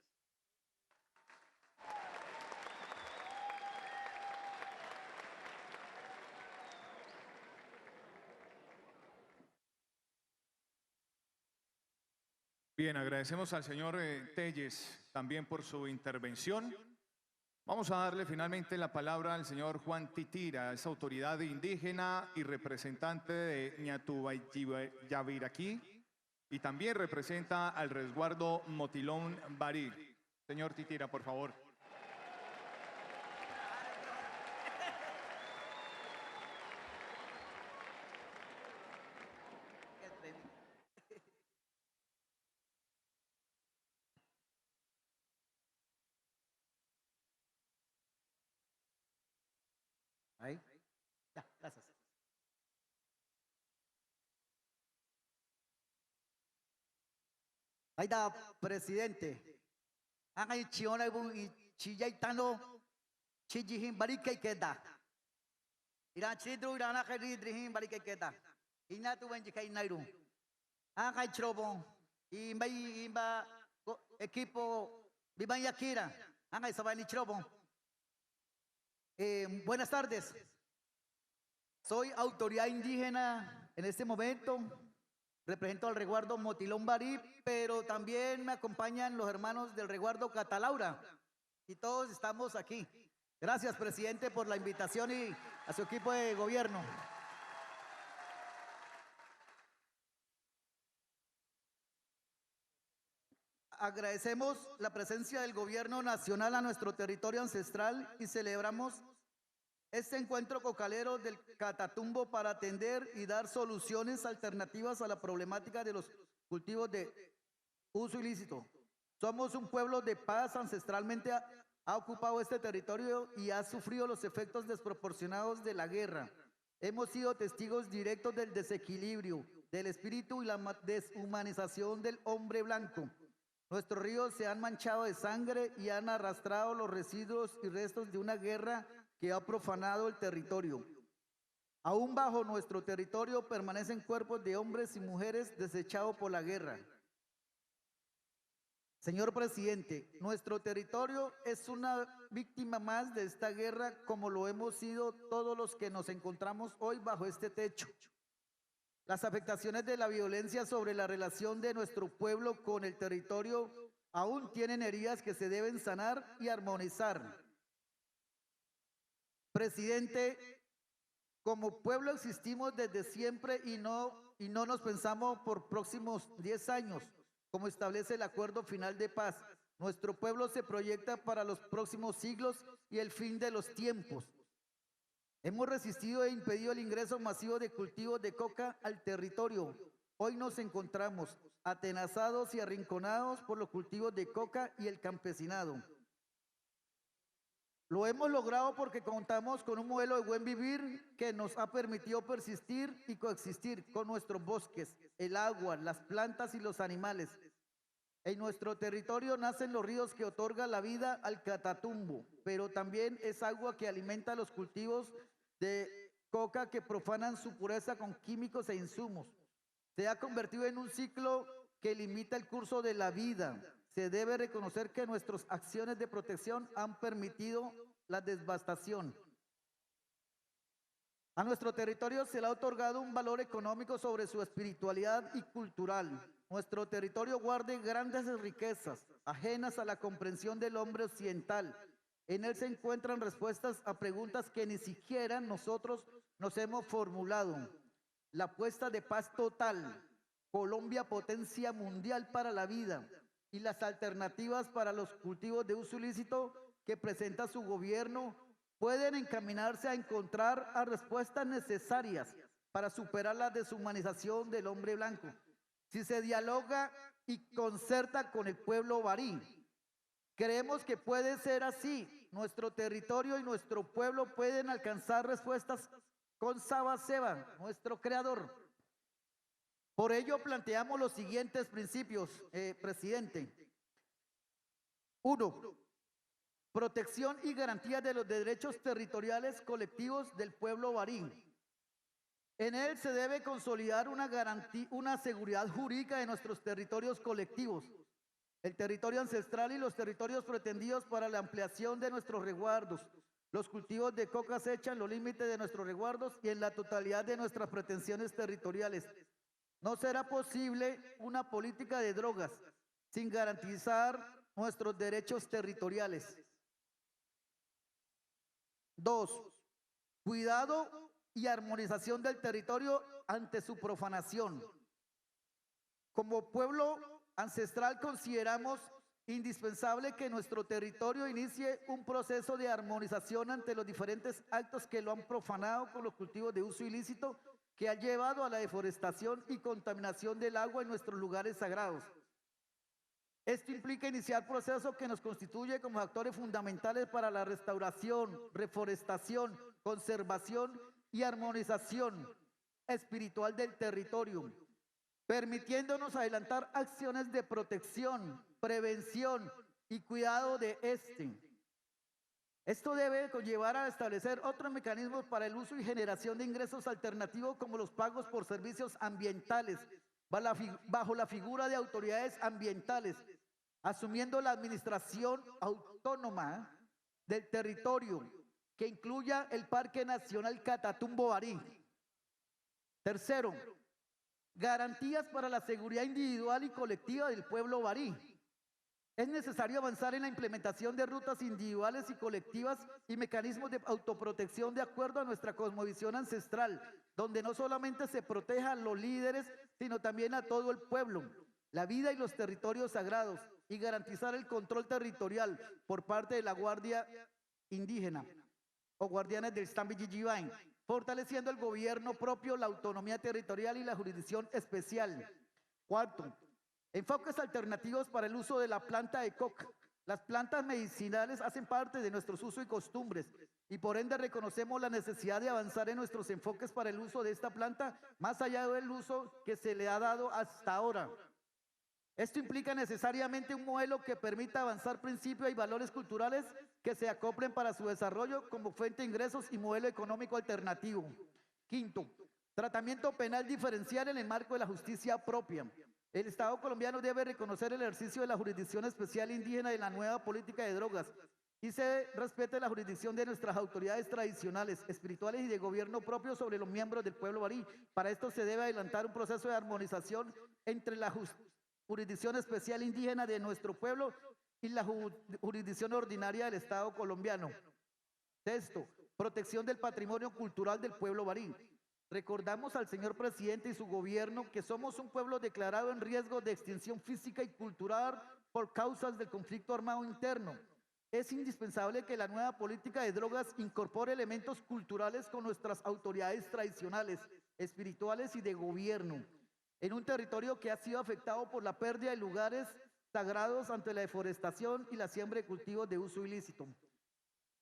Bien, agradecemos al señor Telles también por su intervención. Vamos a darle finalmente la palabra al señor Juan Titira, es autoridad indígena y representante de Ñatubayaviraquí y también representa al resguardo Motilón Barí. Señor Titira, por favor. Ahí. Ya, gracias. Ahí está, presidente. Angay chiona y chiyaitano chijihin barika queda. Irán chidru irana kharidrihin barika queda. Ina tu benji kai nairu. Angay chrobon y imba equipo Vivan Yakira. Angay sabani chrobon. Buenas tardes. Soy autoridad indígena en este momento. Represento al resguardo Motilón Barí, pero también me acompañan los hermanos del resguardo Catalaura. Y todos estamos aquí. Gracias, presidente, por la invitación y a su equipo de gobierno. Agradecemos la presencia del gobierno nacional a nuestro territorio ancestral y celebramos este encuentro cocalero del Catatumbo para atender y dar soluciones alternativas a la problemática de los cultivos de uso ilícito. Somos un pueblo de paz, ancestralmente ha ocupado este territorio y ha sufrido los efectos desproporcionados de la guerra. Hemos sido testigos directos del desequilibrio del espíritu y la deshumanización del hombre blanco. Nuestros ríos se han manchado de sangre y han arrastrado los residuos y restos de una guerra que ha profanado el territorio. Aún bajo nuestro territorio permanecen cuerpos de hombres y mujeres desechados por la guerra. Señor presidente, nuestro territorio es una víctima más de esta guerra, como lo hemos sido todos los que nos encontramos hoy bajo este techo. Las afectaciones de la violencia sobre la relación de nuestro pueblo con el territorio aún tienen heridas que se deben sanar y armonizar. Presidente, como pueblo existimos desde siempre y no nos pensamos por próximos 10 años, como establece el acuerdo final de paz. Nuestro pueblo se proyecta para los próximos siglos y el fin de los tiempos. Hemos resistido e impedido el ingreso masivo de cultivos de coca al territorio. Hoy nos encontramos atenazados y arrinconados por los cultivos de coca y el campesinado. Lo hemos logrado porque contamos con un modelo de buen vivir que nos ha permitido persistir y coexistir con nuestros bosques, el agua, las plantas y los animales. En nuestro territorio nacen los ríos que otorgan la vida al Catatumbo, pero también es agua que alimenta los cultivos de coca que profanan su pureza con químicos e insumos. Se ha convertido en un ciclo que limita el curso de la vida. Se debe reconocer que nuestras acciones de protección han permitido la devastación. A nuestro territorio se le ha otorgado un valor económico sobre su espiritualidad y cultural. Nuestro territorio guarda grandes riquezas, ajenas a la comprensión del hombre occidental. En él se encuentran respuestas a preguntas que ni siquiera nosotros nos hemos formulado. La apuesta de paz total, Colombia potencia mundial para la vida, y las alternativas para los cultivos de uso ilícito que presenta su gobierno pueden encaminarse a encontrar respuestas necesarias para superar la deshumanización del hombre blanco. Si se dialoga y concerta con el pueblo barí, creemos que puede ser así. Nuestro territorio y nuestro pueblo pueden alcanzar respuestas con Saba Seba, nuestro creador. Por ello planteamos los siguientes principios, presidente. 1. Protección y garantía de los derechos territoriales colectivos del pueblo barí. En él se debe consolidar una seguridad jurídica de nuestros territorios colectivos, el territorio ancestral y los territorios pretendidos para la ampliación de nuestros resguardos. Los cultivos de coca se echan los límites de nuestros resguardos y en la totalidad de nuestras pretensiones territoriales. No será posible una política de drogas sin garantizar nuestros derechos territoriales. 2. Cuidado y armonización del territorio ante su profanación. Como pueblo ancestral consideramos indispensable que nuestro territorio inicie un proceso de armonización ante los diferentes actos que lo han profanado con los cultivos de uso ilícito que ha llevado a la deforestación y contaminación del agua en nuestros lugares sagrados. Esto implica iniciar procesos que nos constituye como actores fundamentales para la restauración, reforestación, conservación y armonización espiritual del territorio, permitiéndonos adelantar acciones de protección, prevención y cuidado de este. Esto debe conllevar a establecer otros mecanismos para el uso y generación de ingresos alternativos como los pagos por servicios ambientales, bajo la figura de autoridades ambientales, asumiendo la administración autónoma del territorio, que incluya el Parque Nacional Catatumbo Barí. Tercero, garantías para la seguridad individual y colectiva del pueblo barí. Es necesario avanzar en la implementación de rutas individuales y colectivas y mecanismos de autoprotección de acuerdo a nuestra cosmovisión ancestral, donde no solamente se proteja a los líderes, sino también a todo el pueblo, la vida y los territorios sagrados, y garantizar el control territorial por parte de la Guardia Indígena o guardianes del Stambijijibay, fortaleciendo el gobierno propio, la autonomía territorial y la jurisdicción especial. Cuarto, enfoques alternativos para el uso de la planta de coca. Las plantas medicinales hacen parte de nuestros usos y costumbres y por ende reconocemos la necesidad de avanzar en nuestros enfoques para el uso de esta planta más allá del uso que se le ha dado hasta ahora. Esto implica necesariamente un modelo que permita avanzar principios y valores culturales que se acoplen para su desarrollo como fuente de ingresos y modelo económico alternativo. Quinto, tratamiento penal diferencial en el marco de la justicia propia. El Estado colombiano debe reconocer el ejercicio de la jurisdicción especial indígena en la nueva política de drogas y se respete la jurisdicción de nuestras autoridades tradicionales, espirituales y de gobierno propio sobre los miembros del pueblo barí. Para esto se debe adelantar un proceso de armonización entre la jurisdicción especial indígena de nuestro pueblo y la jurisdicción ordinaria del Estado colombiano. Sexto, protección del patrimonio cultural del pueblo barí. Recordamos al señor presidente y su gobierno que somos un pueblo declarado en riesgo de extinción física y cultural por causas del conflicto armado interno. Es indispensable que la nueva política de drogas incorpore elementos culturales con nuestras autoridades tradicionales, espirituales y de gobierno, en un territorio que ha sido afectado por la pérdida de lugares sagrados ante la deforestación y la siembra de cultivos de uso ilícito.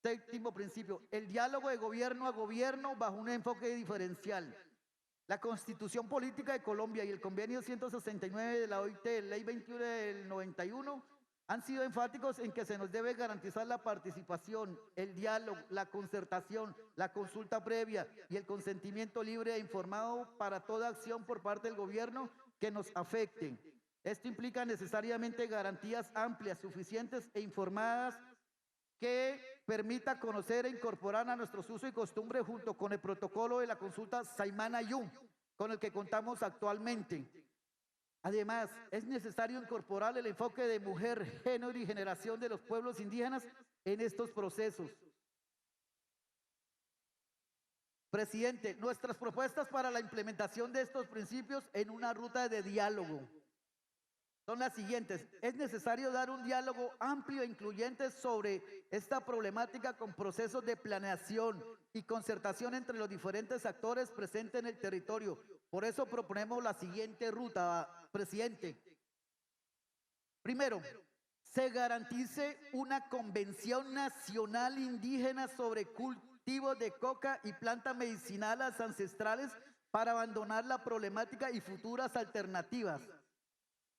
Séptimo principio, el diálogo de gobierno a gobierno bajo un enfoque diferencial. La Constitución Política de Colombia y el Convenio 169 de la OIT, Ley 21 del 91, han sido enfáticos en que se nos debe garantizar la participación, el diálogo, la concertación, la consulta previa y el consentimiento libre e informado para toda acción por parte del gobierno que nos afecte. Esto implica necesariamente garantías amplias, suficientes e informadas que permita conocer e incorporar a nuestros usos y costumbres junto con el protocolo de la consulta Saimana-Yu, con el que contamos actualmente. Además, es necesario incorporar el enfoque de mujer, género y generación de los pueblos indígenas en estos procesos. Presidente, nuestras propuestas para la implementación de estos principios en una ruta de diálogo son las siguientes. Es necesario dar un diálogo amplio e incluyente sobre esta problemática con procesos de planeación y concertación entre los diferentes actores presentes en el territorio. Por eso proponemos la siguiente ruta, presidente. Primero, se garantice una convención nacional indígena sobre cultivos de coca y plantas medicinales ancestrales para abandonar la problemática y futuras alternativas.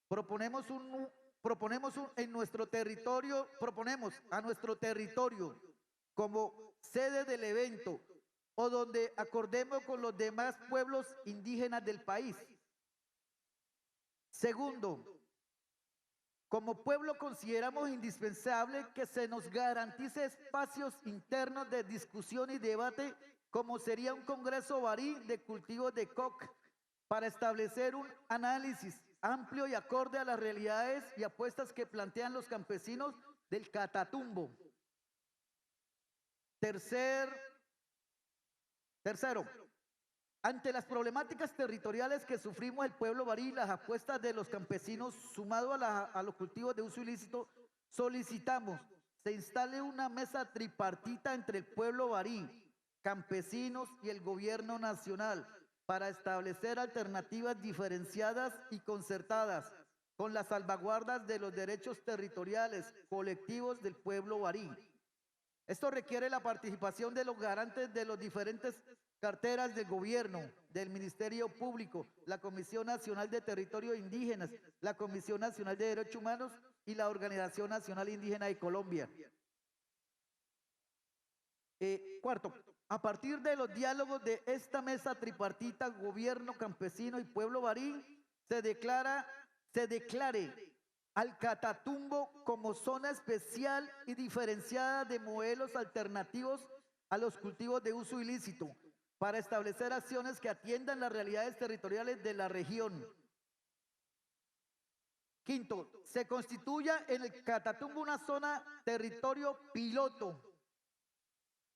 Proponemos a nuestro territorio como sede del evento o donde acordemos con los demás pueblos indígenas del país. Segundo, como pueblo consideramos indispensable que se nos garantice espacios internos de discusión y debate, como sería un congreso barí de cultivos de coca, para establecer un análisis amplio y acorde a las realidades y apuestas que plantean los campesinos del Catatumbo. Tercero, ante las problemáticas territoriales que sufrimos el pueblo barí, las apuestas de los campesinos sumado a los cultivos de uso ilícito, solicitamos se instale una mesa tripartita entre el pueblo barí, campesinos y el gobierno nacional para establecer alternativas diferenciadas y concertadas con las salvaguardas de los derechos territoriales colectivos del pueblo barí. Esto requiere la participación de los garantes de las diferentes carteras del gobierno, del Ministerio Público, la Comisión Nacional de Territorios Indígenas, la Comisión Nacional de Derechos Humanos y la Organización Nacional Indígena de Colombia. Cuarto, a partir de los diálogos de esta mesa tripartita, gobierno, campesino y pueblo barí, se declare al Catatumbo como zona especial y diferenciada de modelos alternativos a los cultivos de uso ilícito, para establecer acciones que atiendan las realidades territoriales de la región. Quinto, se constituya en el Catatumbo una zona territorio piloto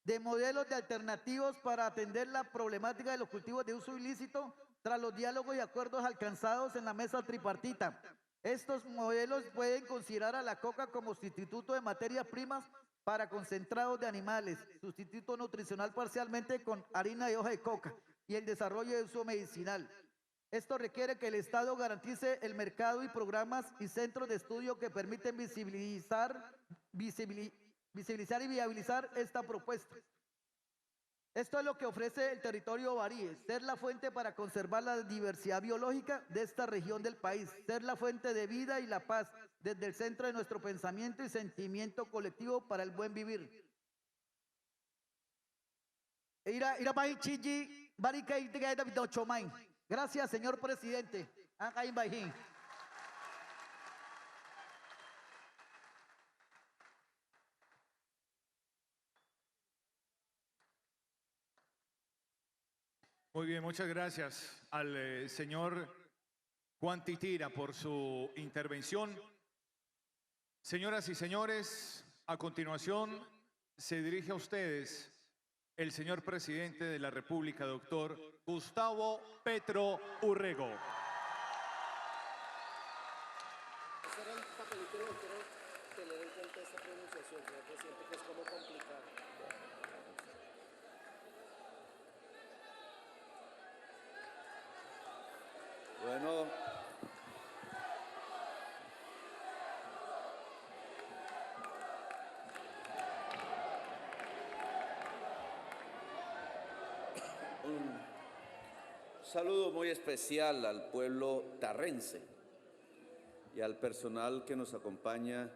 de modelos de alternativos para atender la problemática de los cultivos de uso ilícito tras los diálogos y acuerdos alcanzados en la mesa tripartita. Estos modelos pueden considerar a la coca como sustituto de materias primas para concentrados de animales, sustituto nutricional parcialmente con harina de hoja de coca y el desarrollo de uso medicinal. Esto requiere que el Estado garantice el mercado y programas y centros de estudio que permiten visibilizar y viabilizar esta propuesta. Esto es lo que ofrece el territorio barí, ser la fuente para conservar la diversidad biológica de esta región del país, ser la fuente de vida y la paz desde el centro de nuestro pensamiento y sentimiento colectivo para el buen vivir. Ira pai chiji Gracias, señor presidente. Muy bien, muchas gracias al señor Juan Titira por su intervención. Señoras y señores, a continuación se dirige a ustedes el señor presidente de la República, doctor Gustavo Petro Urrego. Será el papelito que quiero que le den cuenta de esta pronunciación, señor presidente, que es como complicado. Bueno, un saludo muy especial al pueblo tarrense y al personal que nos acompaña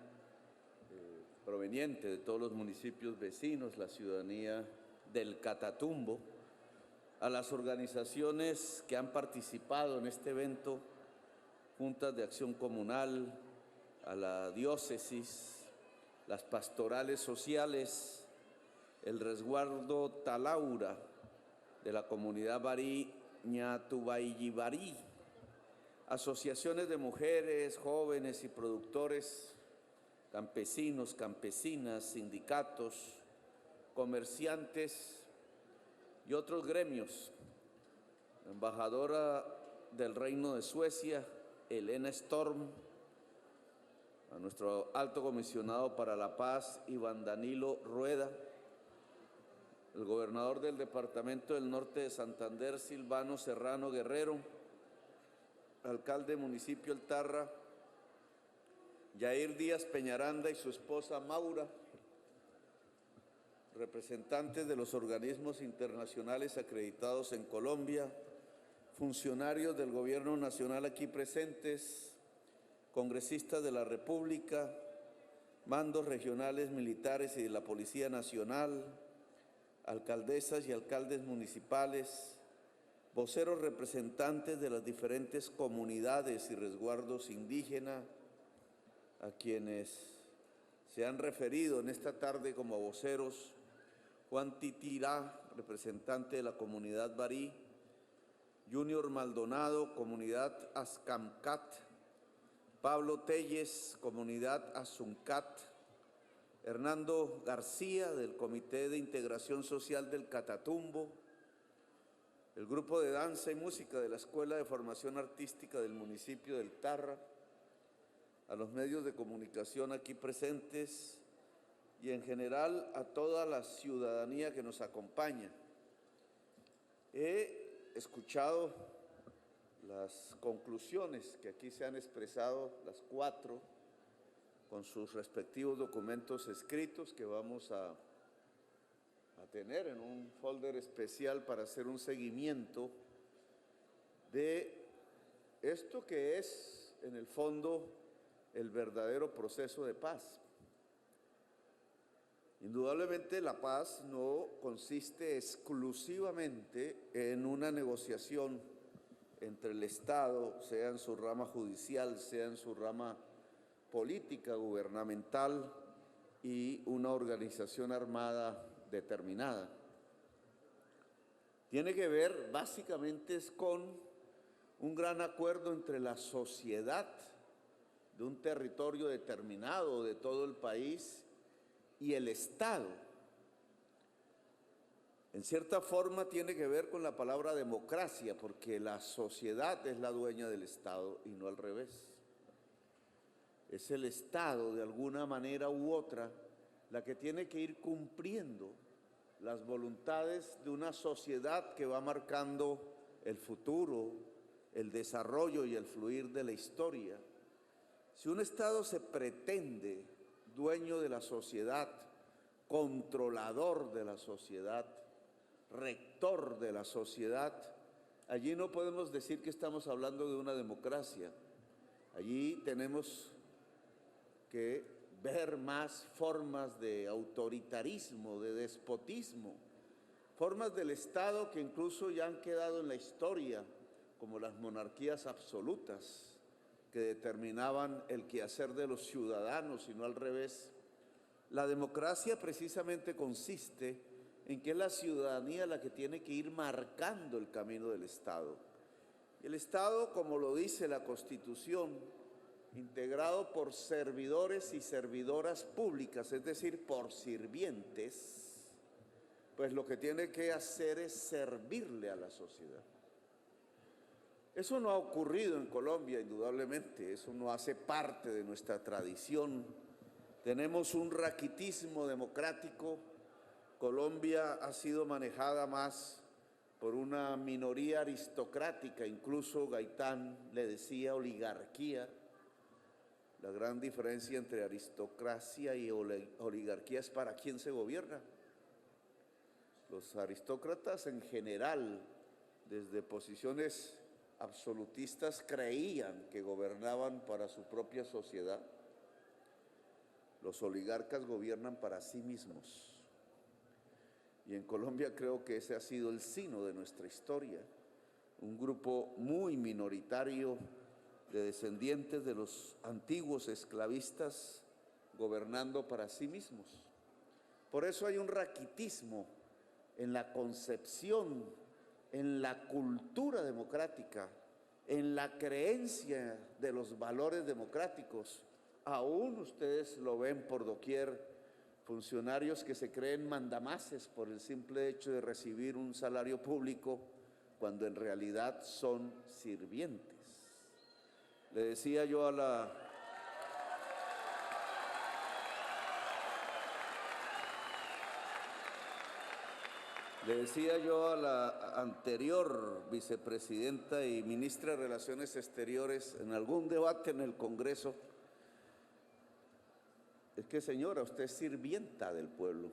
proveniente de todos los municipios vecinos, la ciudadanía del Catatumbo, a las organizaciones que han participado en este evento, juntas de acción comunal, a la diócesis, las pastorales sociales, el resguardo Talaura de la comunidad Barí Ñatubayyibarí, asociaciones de mujeres, jóvenes y productores, campesinos, campesinas, sindicatos, comerciantes y otros gremios. La embajadora del Reino de Suecia, Elena Storm, a nuestro alto comisionado para la paz, Iván Danilo Rueda, el gobernador del Departamento del Norte de Santander, Silvano Serrano Guerrero, alcalde municipio El Tarra, Yair Díaz Peñaranda y su esposa Maura, representantes de los organismos internacionales acreditados en Colombia, funcionarios del Gobierno Nacional aquí presentes, congresistas de la República, mandos regionales militares y de la Policía Nacional, alcaldesas y alcaldes municipales, voceros representantes de las diferentes comunidades y resguardos indígenas, a quienes se han referido en esta tarde como voceros: Juan Titira, representante de la comunidad Barí; Junior Maldonado, comunidad Ascamcat; Pablo Telles, comunidad Asuncat; Hernando García, del Comité de Integración Social del Catatumbo; el grupo de danza y música de la Escuela de Formación Artística del municipio del Tarra; a los medios de comunicación aquí presentes y en general a toda la ciudadanía que nos acompaña. He escuchado las conclusiones que aquí se han expresado, las 4, con sus respectivos documentos escritos que vamos a tener en un folder especial para hacer un seguimiento de esto que es, en el fondo, el verdadero proceso de paz. Indudablemente la paz no consiste exclusivamente en una negociación entre el Estado, sea en su rama judicial, sea en su rama política, gubernamental, y una organización armada determinada. Tiene que ver básicamente con un gran acuerdo entre la sociedad de un territorio determinado de todo el país y el Estado. En cierta forma tiene que ver con la palabra democracia, porque la sociedad es la dueña del Estado y no al revés. Es el Estado, de alguna manera u otra, la que tiene que ir cumpliendo las voluntades de una sociedad que va marcando el futuro, el desarrollo y el fluir de la historia. Si un Estado se pretende dueño de la sociedad, controlador de la sociedad, rector de la sociedad, allí no podemos decir que estamos hablando de una democracia. Allí tenemos que ver más formas de autoritarismo, de despotismo, formas del Estado que incluso ya han quedado en la historia, como las monarquías absolutas, que determinaban el quehacer de los ciudadanos y no al revés. La democracia precisamente consiste en que es la ciudadanía la que tiene que ir marcando el camino del Estado. El Estado, como lo dice la Constitución, integrado por servidores y servidoras públicas, es decir, por sirvientes, pues lo que tiene que hacer es servirle a la sociedad. Eso no ha ocurrido en Colombia, indudablemente, eso no hace parte de nuestra tradición. Tenemos un raquitismo democrático. Colombia ha sido manejada más por una minoría aristocrática, incluso Gaitán le decía oligarquía. La gran diferencia entre aristocracia y oligarquía es para quién se gobierna. Los aristócratas en general, desde posiciones absolutistas, creían que gobernaban para su propia sociedad. Los oligarcas gobiernan para sí mismos. Y en Colombia creo que ese ha sido el sino de nuestra historia. Un grupo muy minoritario de descendientes de los antiguos esclavistas gobernando para sí mismos. Por eso hay un raquitismo en la concepción, en la cultura democrática, en la creencia de los valores democráticos. Aún ustedes lo ven por doquier, funcionarios que se creen mandamases por el simple hecho de recibir un salario público, cuando en realidad son sirvientes. Le decía yo a la anterior vicepresidenta y ministra de Relaciones Exteriores en algún debate en el Congreso, es que señora, usted es sirvienta del pueblo.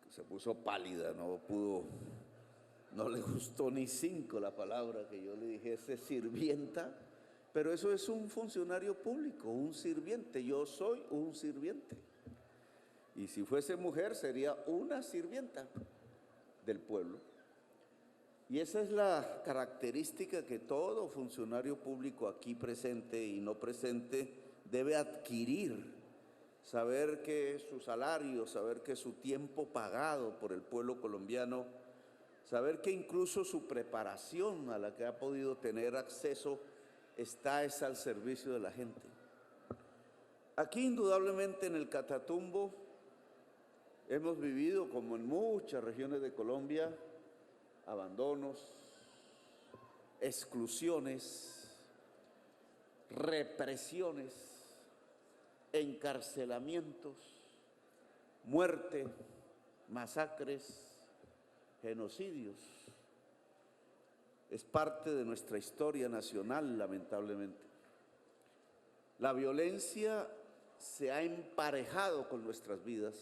Se puso pálida, no le gustó ni cinco la palabra que yo le dije, ese sirvienta, pero eso es un funcionario público, un sirviente. Yo soy un sirviente. Y si fuese mujer sería una sirvienta del pueblo. Y esa es la característica que todo funcionario público aquí presente y no presente debe adquirir, saber que su salario, saber que su tiempo pagado por el pueblo colombiano, saber que incluso su preparación a la que ha podido tener acceso es al servicio de la gente. Aquí indudablemente en el Catatumbo hemos vivido, como en muchas regiones de Colombia, abandonos, exclusiones, represiones, encarcelamientos, muerte, masacres, genocidios. Es parte de nuestra historia nacional, lamentablemente. La violencia se ha emparejado con nuestras vidas.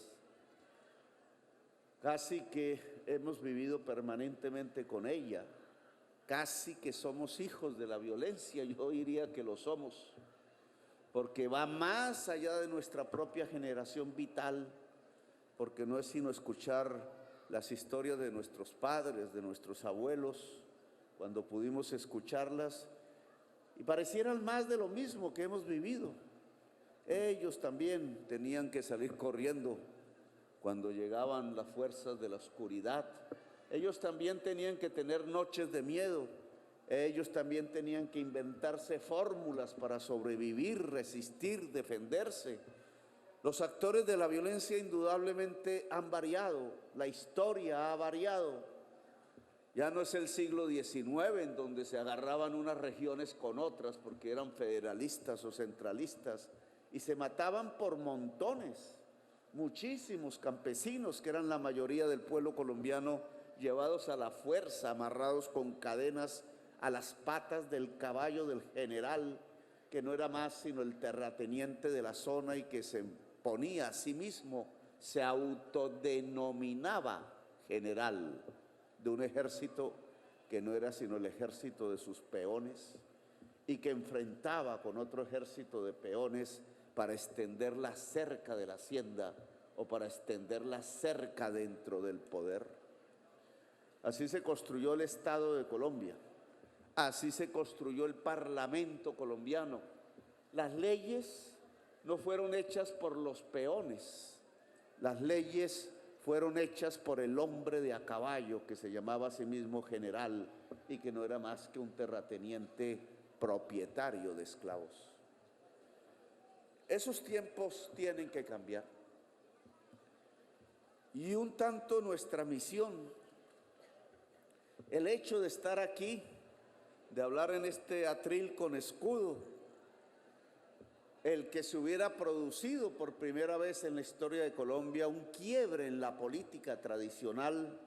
Casi que hemos vivido permanentemente con ella. Casi que somos hijos de la violencia, yo diría que lo somos, porque va más allá de nuestra propia generación vital, porque no es sino escuchar las historias de nuestros padres, de nuestros abuelos, cuando pudimos escucharlas, y parecieran más de lo mismo que hemos vivido. Ellos también tenían que salir corriendo cuando llegaban las fuerzas de la oscuridad. Ellos también tenían que tener noches de miedo. Ellos también tenían que inventarse fórmulas para sobrevivir, resistir, defenderse. Los actores de la violencia indudablemente han variado, la historia ha variado. Ya no es el siglo XIX en donde se agarraban unas regiones con otras porque eran federalistas o centralistas y se mataban por montones. Muchísimos campesinos, que eran la mayoría del pueblo colombiano, llevados a la fuerza, amarrados con cadenas a las patas del caballo del general, que no era más sino el terrateniente de la zona y que se ponía a sí mismo, se autodenominaba general de un ejército que no era sino el ejército de sus peones y que enfrentaba con otro ejército de peones para extender la cerca de la hacienda o para extender la cerca dentro del poder. Así se construyó el Estado de Colombia, así se construyó el Parlamento colombiano. Las leyes no fueron hechas por los peones, las leyes fueron hechas por el hombre de a caballo que se llamaba a sí mismo general y que no era más que un terrateniente propietario de esclavos. Esos tiempos tienen que cambiar. Y un tanto nuestra misión, el hecho de estar aquí, de hablar en este atril con escudo, el que se hubiera producido por primera vez en la historia de Colombia un quiebre en la política tradicional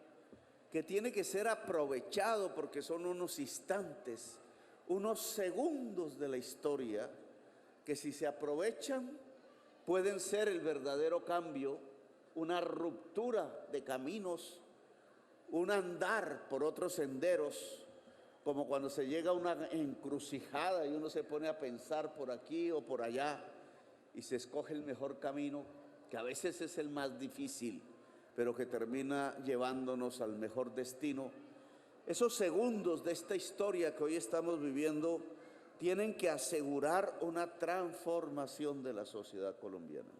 que tiene que ser aprovechado porque son unos instantes, unos segundos de la historia que si se aprovechan pueden ser el verdadero cambio, una ruptura de caminos, un andar por otros senderos, como cuando se llega a una encrucijada y uno se pone a pensar por aquí o por allá y se escoge el mejor camino, que a veces es el más difícil, pero que termina llevándonos al mejor destino. Esos segundos de esta historia que hoy estamos viviendo tienen que asegurar una transformación de la sociedad colombiana.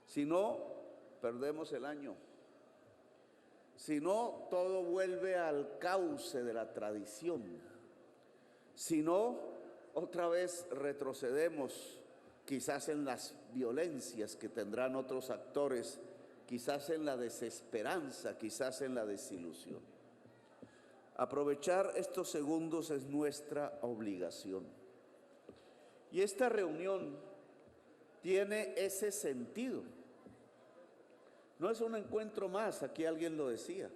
Si no, perdemos el año. Si no, todo vuelve al cauce de la tradición. Si no, otra vez retrocedemos, quizás en las violencias que tendrán otros actores, quizás en la desesperanza, quizás en la desilusión. Aprovechar estos segundos es nuestra obligación. Y esta reunión tiene ese sentido. No es un encuentro más, aquí alguien lo decía.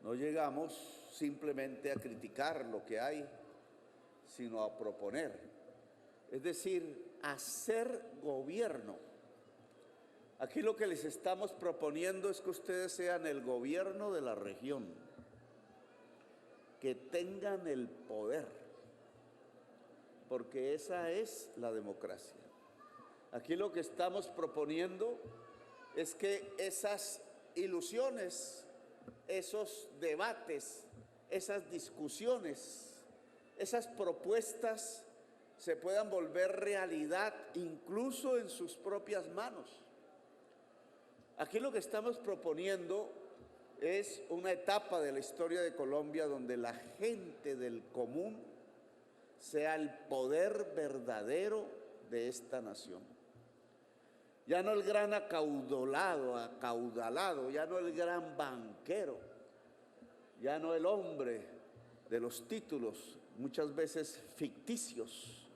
No llegamos simplemente a criticar lo que hay, sino a proponer. Es decir, a hacer gobierno. Aquí lo que les estamos proponiendo es que ustedes sean el gobierno de la región, que tengan el poder, porque esa es la democracia. Aquí lo que estamos proponiendo es que esas ilusiones, esos debates, esas discusiones, esas propuestas se puedan volver realidad incluso en sus propias manos. Aquí lo que estamos proponiendo es una etapa de la historia de Colombia donde la gente del común sea el poder verdadero de esta nación. Ya no el gran acaudalado, ya no el gran banquero, ya no el hombre de los títulos, muchas veces ficticios,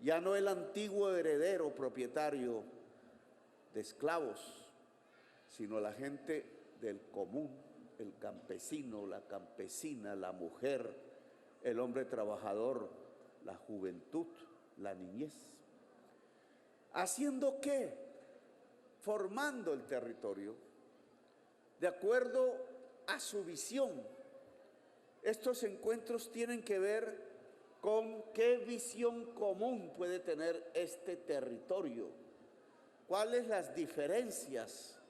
ya no el antiguo heredero propietario de esclavos, sino la gente del común, el campesino, la campesina, la mujer, el hombre trabajador, la juventud, la niñez. ¿Haciendo qué? Formando el territorio de acuerdo a su visión. Estos encuentros tienen que ver con qué visión común puede tener este territorio, cuáles las diferencias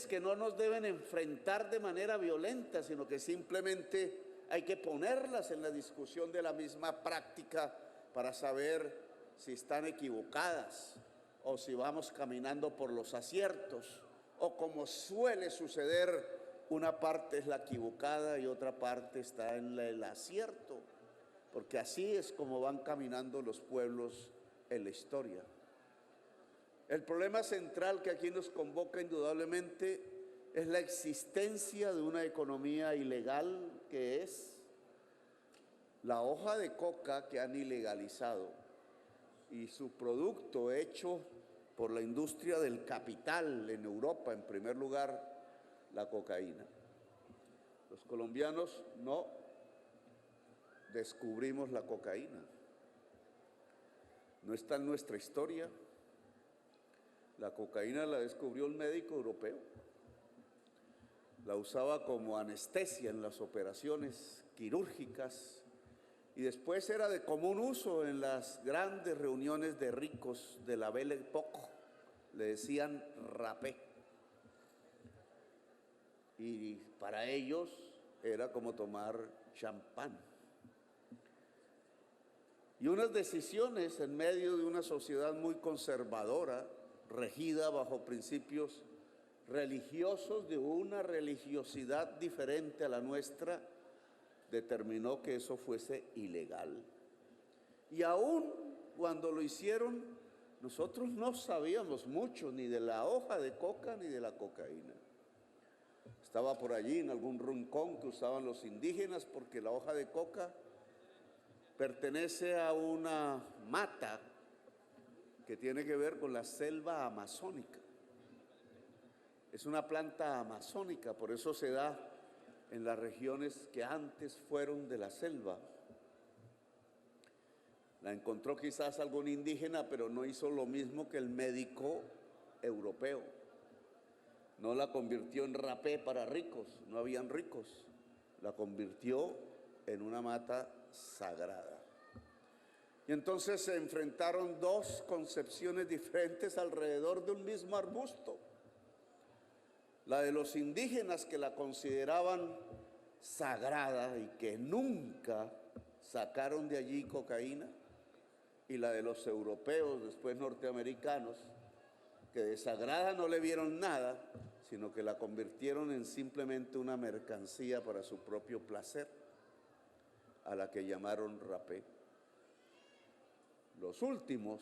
que no nos deben enfrentar de manera violenta, sino que simplemente hay que ponerlas en la discusión de la misma práctica para saber si están equivocadas o si vamos caminando por los aciertos, o como suele suceder, una parte es la equivocada y otra parte está en el acierto, porque así es como van caminando los pueblos en la historia. El problema central que aquí nos convoca indudablemente es la existencia de una economía ilegal que es la hoja de coca que han ilegalizado y su producto hecho por la industria del capital en Europa, en primer lugar, la cocaína. Los colombianos no descubrimos la cocaína, no está en nuestra historia. La cocaína la descubrió un médico europeo, la usaba como anestesia en las operaciones quirúrgicas y después era de común uso en las grandes reuniones de ricos de la Belle Époque, le decían rapé. Y para ellos era como tomar champán. Y unas decisiones en medio de una sociedad muy conservadora, regida bajo principios religiosos, de una religiosidad diferente a la nuestra, determinó que eso fuese ilegal. Y aún cuando lo hicieron, nosotros no sabíamos mucho ni de la hoja de coca ni de la cocaína. Estaba por allí en algún rincón que usaban los indígenas, porque la hoja de coca pertenece a una mata que tiene que ver con la selva amazónica. Es una planta amazónica, por eso se da en las regiones que antes fueron de la selva. La encontró quizás algún indígena, pero no hizo lo mismo que el médico europeo. No la convirtió en rapé para ricos, no habían ricos. La convirtió en una mata sagrada. Y entonces se enfrentaron dos concepciones diferentes alrededor de un mismo arbusto. La de los indígenas, que la consideraban sagrada y que nunca sacaron de allí cocaína, y la de los europeos, después norteamericanos, que de sagrada no le vieron nada, sino que la convirtieron en simplemente una mercancía para su propio placer, a la que llamaron rapé. Los últimos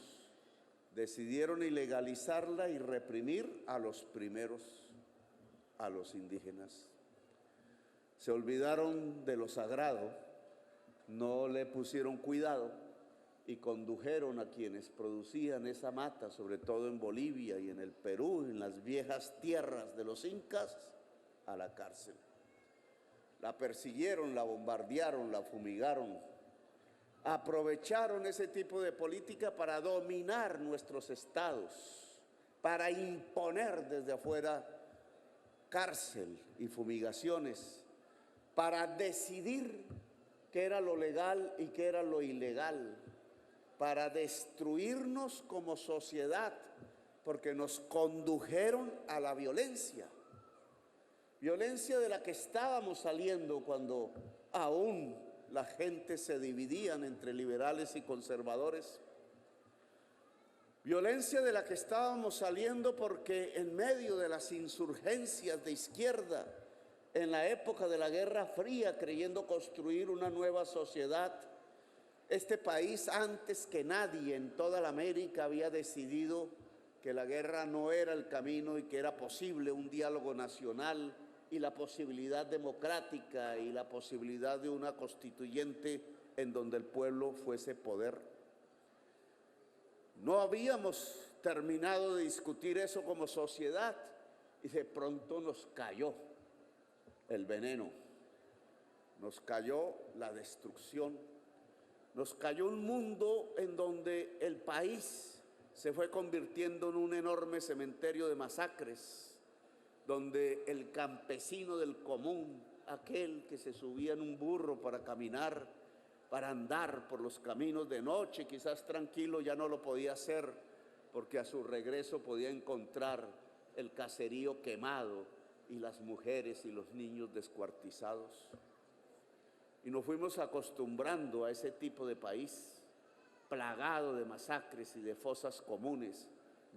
decidieron ilegalizarla y reprimir a los primeros, a los indígenas. Se olvidaron de lo sagrado, no le pusieron cuidado y condujeron a quienes producían esa mata, sobre todo en Bolivia y en el Perú, en las viejas tierras de los incas, a la cárcel. La persiguieron, la bombardearon, la fumigaron. Aprovecharon ese tipo de política para dominar nuestros estados, para imponer desde afuera cárcel y fumigaciones, para decidir qué era lo legal y qué era lo ilegal, para destruirnos como sociedad, porque nos condujeron a la violencia. Violencia de la que estábamos saliendo cuando aún la gente se dividían entre liberales y conservadores. Violencia de la que estábamos saliendo porque en medio de las insurgencias de izquierda, en la época de la Guerra Fría, creyendo construir una nueva sociedad, este país antes que nadie en toda la América había decidido que la guerra no era el camino y que era posible un diálogo nacional y la posibilidad democrática y la posibilidad de una constituyente en donde el pueblo fuese poder. No habíamos terminado de discutir eso como sociedad y de pronto nos cayó el veneno, nos cayó la destrucción, nos cayó un mundo en donde el país se fue convirtiendo en un enorme cementerio de masacres, donde el campesino del común, aquel que se subía en un burro para caminar, para andar por los caminos de noche, quizás tranquilo, ya no lo podía hacer, porque a su regreso podía encontrar el caserío quemado y las mujeres y los niños descuartizados. Y nos fuimos acostumbrando a ese tipo de país, plagado de masacres y de fosas comunes,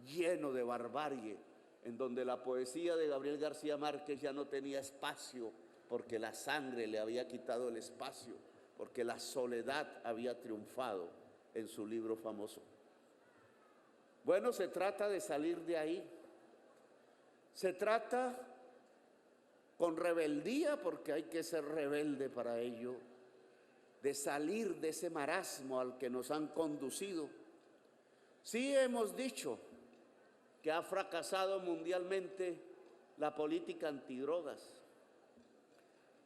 lleno de barbarie, en donde la poesía de Gabriel García Márquez ya no tenía espacio, porque la sangre le había quitado el espacio, porque la soledad había triunfado en su libro famoso. Bueno, se trata de salir de ahí. Se trata con rebeldía, porque hay que ser rebelde para ello, de salir de ese marasmo al que nos han conducido. Sí hemos dicho que ha fracasado mundialmente la política antidrogas.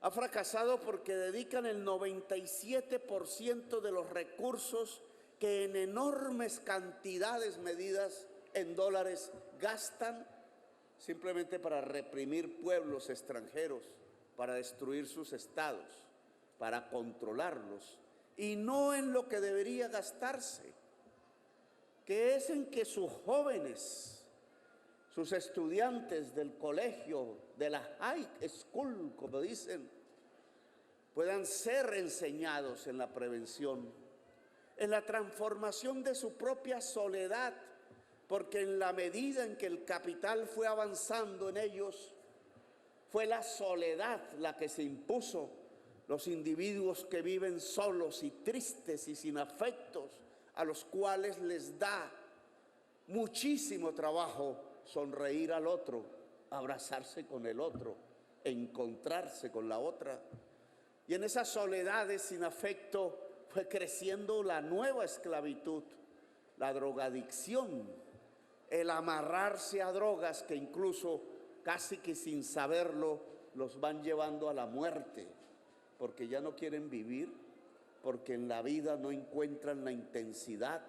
Ha fracasado porque dedican el 97% de los recursos que en enormes cantidades medidas en dólares gastan simplemente para reprimir pueblos extranjeros, para destruir sus estados, para controlarlos, y no en lo que debería gastarse, que es en que sus jóvenes sus estudiantes del colegio, de la high school, como dicen, puedan ser enseñados en la prevención, en la transformación de su propia soledad, porque en la medida en que el capital fue avanzando en ellos, fue la soledad la que se impuso. Los individuos que viven solos y tristes y sin afectos, a los cuales les da muchísimo trabajo sonreír al otro, abrazarse con el otro, encontrarse con la otra. Y en esas soledades sin afecto fue creciendo la nueva esclavitud, la drogadicción, el amarrarse a drogas que incluso casi que sin saberlo los van llevando a la muerte, porque ya no quieren vivir, porque en la vida no encuentran la intensidad,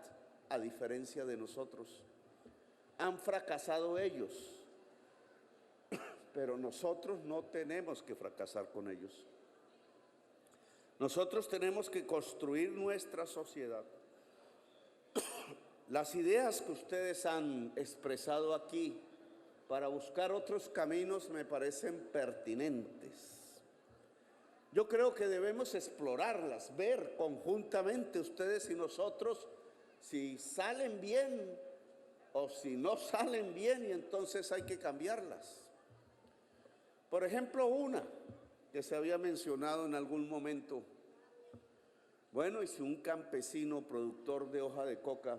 a diferencia de nosotros. Han fracasado ellos, pero nosotros no tenemos que fracasar con ellos. Nosotros tenemos que construir nuestra sociedad. Las ideas que ustedes han expresado aquí para buscar otros caminos me parecen pertinentes. Yo creo que debemos explorarlas, ver conjuntamente ustedes y nosotros si salen bien o si no salen bien, y entonces hay que cambiarlas. Por ejemplo, una que se había mencionado en algún momento. Bueno, y si un campesino productor de hoja de coca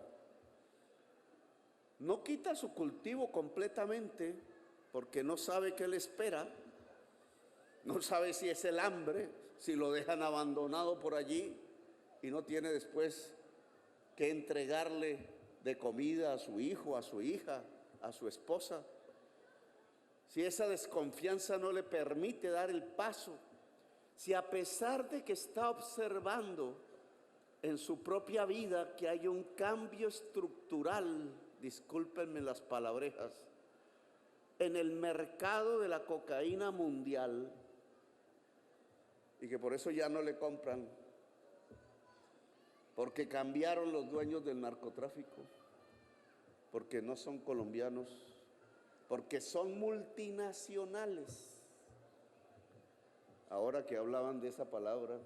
no quita su cultivo completamente porque no sabe qué le espera, no sabe si es el hambre, si lo dejan abandonado por allí y no tiene después que entregarle de comida a su hijo, a su hija, a su esposa, si esa desconfianza no le permite dar el paso, si a pesar de que está observando en su propia vida que hay un cambio estructural, discúlpenme las palabrejas, en el mercado de la cocaína mundial, y que por eso ya no le compran, porque cambiaron los dueños del narcotráfico, porque no son colombianos, porque son multinacionales. Ahora que hablaban de esa palabra,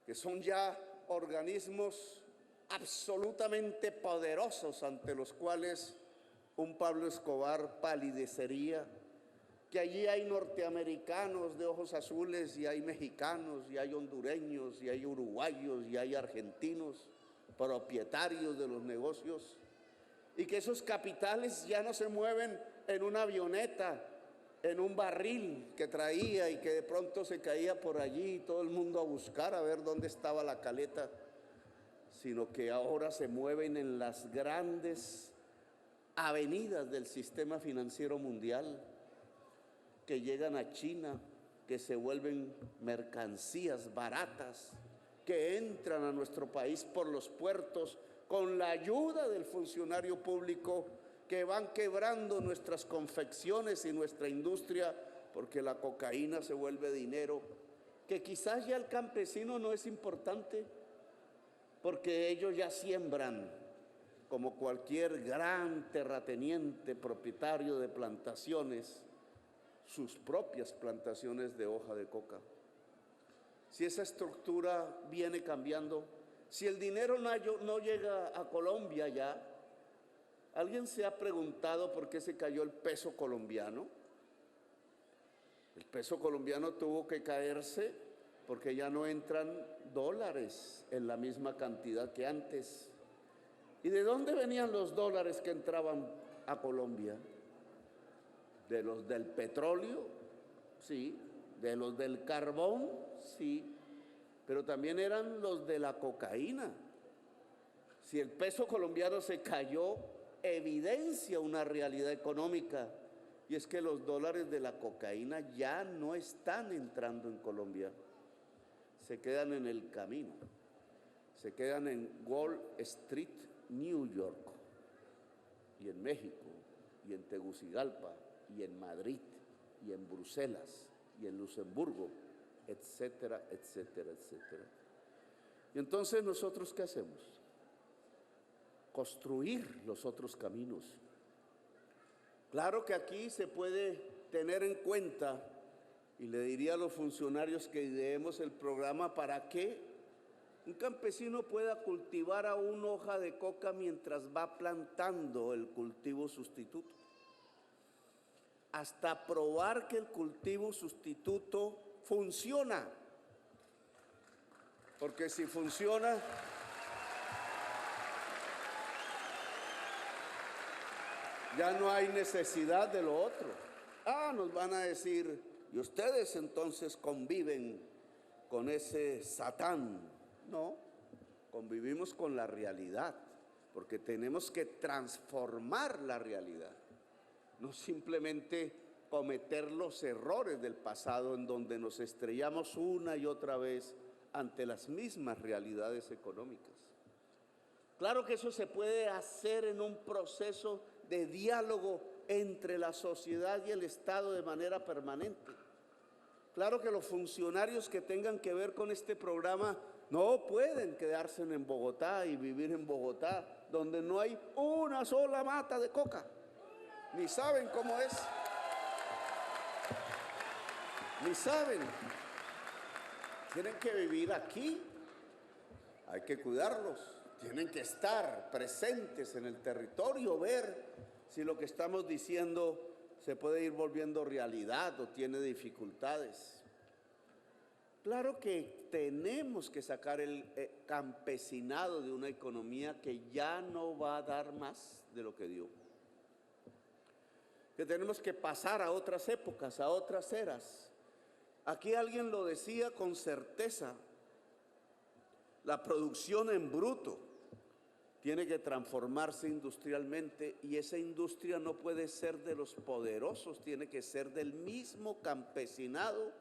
que son ya organismos absolutamente poderosos ante los cuales un Pablo Escobar palidecería, que allí hay norteamericanos de ojos azules y hay mexicanos y hay hondureños y hay uruguayos y hay argentinos propietarios de los negocios, y que esos capitales ya no se mueven en una avioneta, en un barril que traía y que de pronto se caía por allí y todo el mundo a buscar a ver dónde estaba la caleta, sino que ahora se mueven en las grandes avenidas del sistema financiero mundial, que llegan a China, que se vuelven mercancías baratas, que entran a nuestro país por los puertos con la ayuda del funcionario público, que van quebrando nuestras confecciones y nuestra industria, porque la cocaína se vuelve dinero, que quizás ya el campesino no es importante, porque ellos ya siembran, como cualquier gran terrateniente propietario de plantaciones, sus propias plantaciones de hoja de coca. Si esa estructura viene cambiando, si el dinero no llega a Colombia ya, ¿alguien se ha preguntado por qué se cayó el peso colombiano? El peso colombiano tuvo que caerse porque ya no entran dólares en la misma cantidad que antes. ¿Y de dónde venían los dólares que entraban a Colombia? De los del petróleo, sí, de los del carbón, sí, pero también eran los de la cocaína. Si el peso colombiano se cayó, evidencia una realidad económica, y es que los dólares de la cocaína ya no están entrando en Colombia, se quedan en el camino, se quedan en Wall Street, New York, y en México, y en Tegucigalpa, y en Madrid, y en Bruselas, y en Luxemburgo, etcétera, etcétera, etcétera. Y entonces, ¿nosotros qué hacemos? Construir los otros caminos. Claro que aquí se puede tener en cuenta, y le diría a los funcionarios que ideemos el programa para que un campesino pueda cultivar a una hoja de coca mientras va plantando el cultivo sustituto, hasta probar que el cultivo sustituto funciona. Porque si funciona, ya no hay necesidad de lo otro. Nos van a decir, y ustedes entonces conviven con ese Satán. No, convivimos con la realidad, porque tenemos que transformar la realidad, no simplemente cometer los errores del pasado en donde nos estrellamos una y otra vez ante las mismas realidades económicas. Claro que eso se puede hacer en un proceso de diálogo entre la sociedad y el Estado de manera permanente. Claro que los funcionarios que tengan que ver con este programa no pueden quedarse en Bogotá y vivir en Bogotá, donde no hay una sola mata de coca. Ni saben cómo es. Ni saben. Tienen que vivir aquí. Hay que cuidarlos. Tienen que estar presentes en el territorio, ver si lo que estamos diciendo se puede ir volviendo realidad o tiene dificultades. Claro que tenemos que sacar el campesinado de una economía que ya no va a dar más de lo que dio. Que tenemos que pasar a otras épocas, a otras eras. Aquí alguien lo decía con certeza, la producción en bruto tiene que transformarse industrialmente y esa industria no puede ser de los poderosos, tiene que ser del mismo campesinado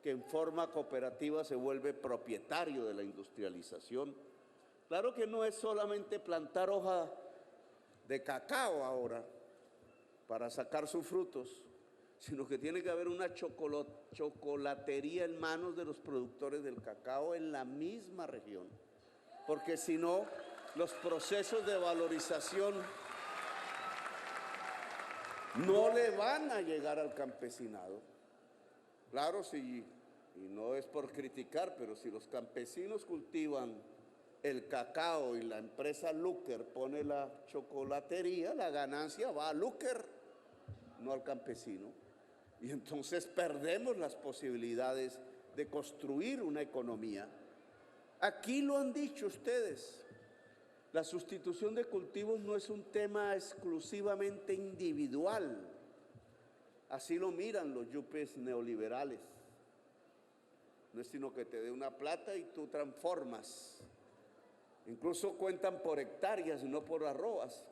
que en forma cooperativa se vuelve propietario de la industrialización. Claro que no es solamente plantar hoja de cacao ahora para sacar sus frutos, sino que tiene que haber una chocolatería en manos de los productores del cacao en la misma región, porque si no, los procesos de valorización no le van a llegar al campesinado. Claro, y no es por criticar, pero si los campesinos cultivan el cacao y la empresa Luker pone la chocolatería, la ganancia va a Luker, no al campesino. Y entonces perdemos las posibilidades de construir una economía. Aquí lo han dicho ustedes. La sustitución de cultivos no es un tema exclusivamente individual. Así lo miran los yupes neoliberales. No es sino que te dé una plata y tú transformas. Incluso cuentan por hectáreas y no por arrobas.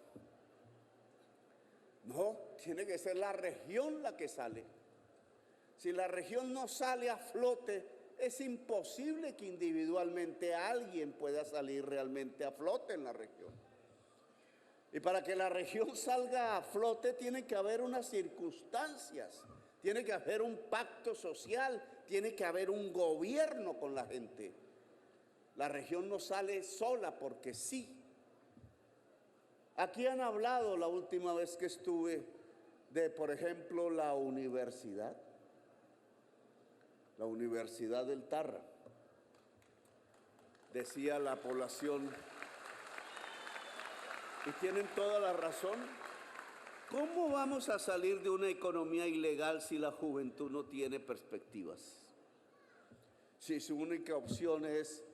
No, tiene que ser la región la que sale. Si la región no sale a flote, es imposible que individualmente alguien pueda salir realmente a flote en la región. Y para que la región salga a flote tiene que haber unas circunstancias, tiene que haber un pacto social, tiene que haber un gobierno con la gente. La región no sale sola porque sí. Aquí han hablado la última vez que estuve de, por ejemplo, la universidad del Tarra. Decía la población, y tienen toda la razón, ¿cómo vamos a salir de una economía ilegal si la juventud no tiene perspectivas? Si su única opción es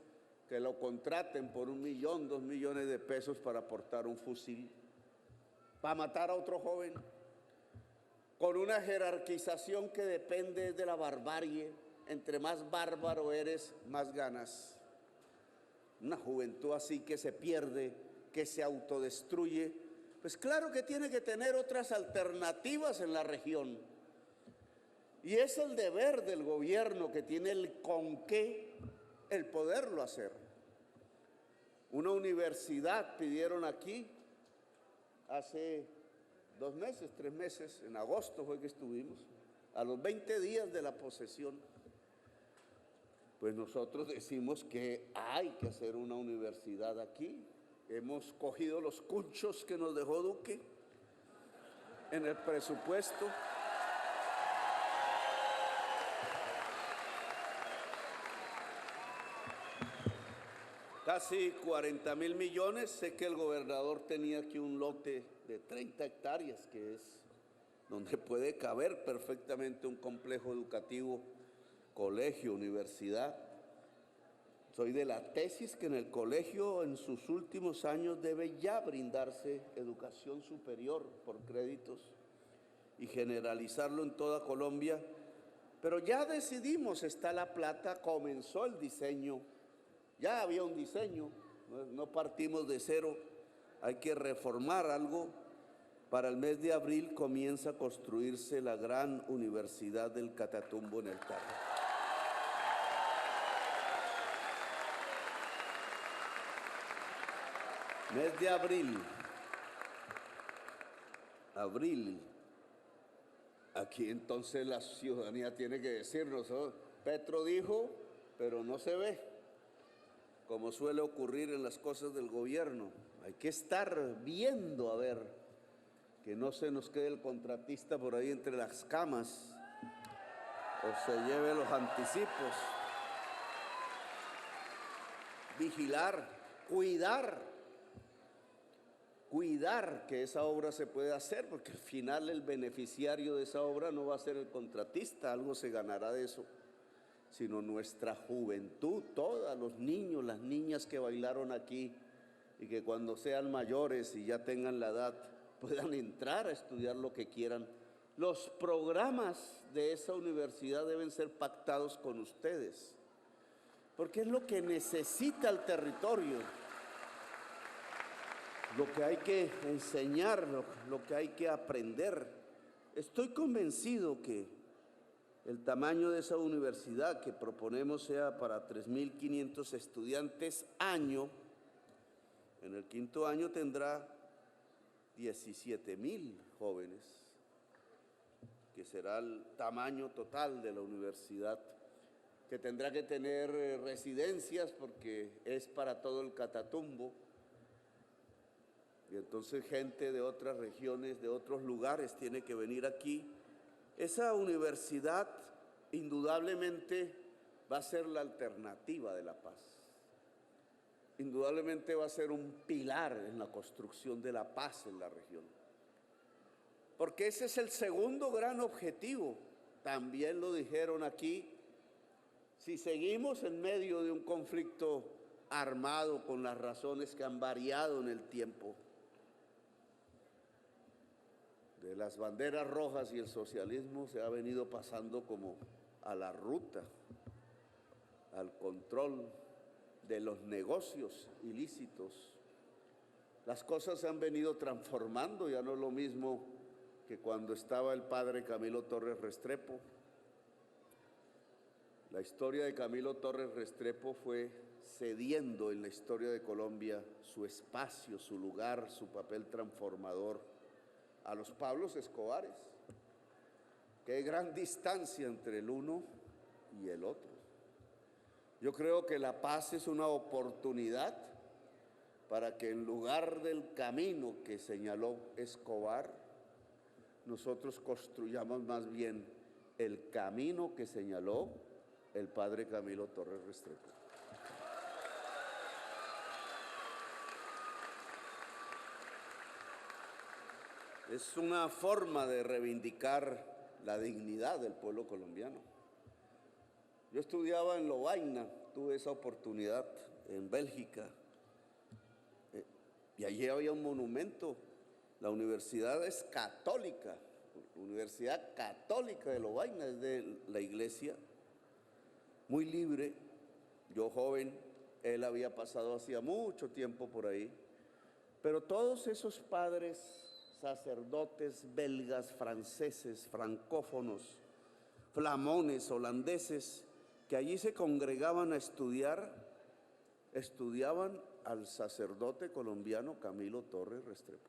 que lo contraten por 1 millón, 2 millones de pesos para portar un fusil, para matar a otro joven, con una jerarquización que depende de la barbarie. Entre más bárbaro eres, más ganas. Una juventud así que se pierde, que se autodestruye, pues claro que tiene que tener otras alternativas en la región. Y es el deber del gobierno que tiene el con qué, el poderlo hacer. Una universidad pidieron aquí hace 2 meses, 3 meses, en agosto fue que estuvimos, a los 20 días de la posesión. Pues nosotros decimos que hay que hacer una universidad aquí. Hemos cogido los cunchos que nos dejó Duque en el presupuesto. Casi 40.000 millones. Sé que el gobernador tenía aquí un lote de 30 hectáreas, que es donde puede caber perfectamente un complejo educativo, colegio, universidad. Soy de la tesis que en el colegio en sus últimos años debe ya brindarse educación superior por créditos y generalizarlo en toda Colombia. Pero ya decidimos, está la plata, comenzó el diseño. Ya había un diseño, no partimos de cero, hay que reformar algo. Para el mes de abril comienza a construirse la gran Universidad del Catatumbo en el Tarra. Mes de abril. Abril. Aquí entonces la ciudadanía tiene que decirnos, ¿no? Petro dijo, pero no se ve, como suele ocurrir en las cosas del gobierno. Hay que estar viendo a ver que no se nos quede el contratista por ahí entre las camas o se lleve los anticipos. Vigilar, cuidar que esa obra se pueda hacer, porque al final el beneficiario de esa obra no va a ser el contratista, algo se ganará de eso, sino nuestra juventud, todos los niños, las niñas que bailaron aquí y que cuando sean mayores y ya tengan la edad puedan entrar a estudiar lo que quieran. Los programas de esa universidad deben ser pactados con ustedes, porque es lo que necesita el territorio, lo que hay que enseñar, lo que hay que aprender. Estoy convencido que el tamaño de esa universidad que proponemos sea para 3.500 estudiantes año. En el quinto año tendrá 17.000 jóvenes, que será el tamaño total de la universidad, que tendrá que tener residencias porque es para todo el Catatumbo. Y entonces gente de otras regiones, de otros lugares tiene que venir aquí. Esa universidad indudablemente va a ser la alternativa de la paz. Indudablemente va a ser un pilar en la construcción de la paz en la región. Porque ese es el segundo gran objetivo. También lo dijeron aquí. Si seguimos en medio de un conflicto armado con las razones que han variado en el tiempo, de las banderas rojas y el socialismo se ha venido pasando como a la ruta, al control de los negocios ilícitos. Las cosas se han venido transformando, ya no es lo mismo que cuando estaba el padre Camilo Torres Restrepo. La historia de Camilo Torres Restrepo fue cediendo en la historia de Colombia su espacio, su lugar, su papel transformador a los Pablos Escobares. Qué gran distancia entre el uno y el otro. Yo creo que la paz es una oportunidad para que en lugar del camino que señaló Escobar, nosotros construyamos más bien el camino que señaló el padre Camilo Torres Restrepo. Es una forma de reivindicar la dignidad del pueblo colombiano. Yo estudiaba en Lovaina, tuve esa oportunidad en Bélgica, y allí había un monumento. La universidad es católica, la Universidad Católica de Lovaina, es de la iglesia, muy libre. Yo joven, él había pasado hacía mucho tiempo por ahí, pero todos esos padres sacerdotes belgas, franceses, francófonos, flamones, holandeses, que allí se congregaban a estudiar, estudiaban al sacerdote colombiano Camilo Torres Restrepo.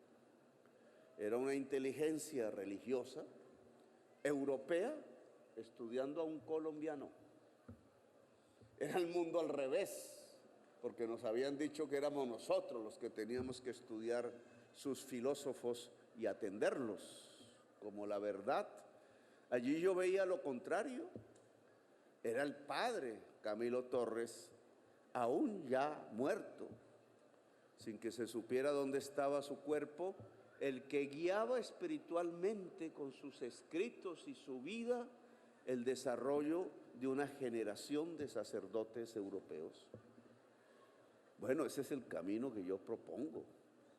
Era una inteligencia religiosa europea estudiando a un colombiano. Era el mundo al revés, porque nos habían dicho que éramos nosotros los que teníamos que estudiar sus filósofos y atenderlos. como la verdad. Allí yo veía lo contrario. Era el padre Camilo Torres, aún ya muerto, sin que se supiera dónde estaba su cuerpo, el que guiaba espiritualmente con sus escritos y su vida el desarrollo de una generación de sacerdotes europeos. Bueno, ese es el camino que yo propongo,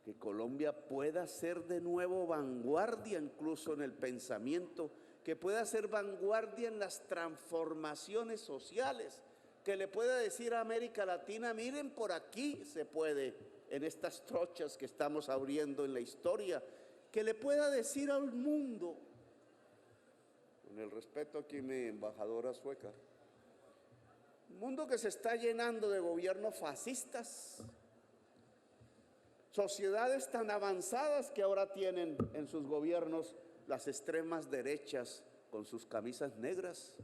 que Colombia pueda ser de nuevo vanguardia incluso en el pensamiento, que pueda ser vanguardia en las transformaciones sociales, que le pueda decir a América Latina, miren, por aquí se puede, en estas trochas que estamos abriendo en la historia, que le pueda decir al mundo, con el respeto aquí a mi embajadora sueca, un mundo que se está llenando de gobiernos fascistas, sociedades tan avanzadas que ahora tienen en sus gobiernos las extremas derechas con sus camisas negras,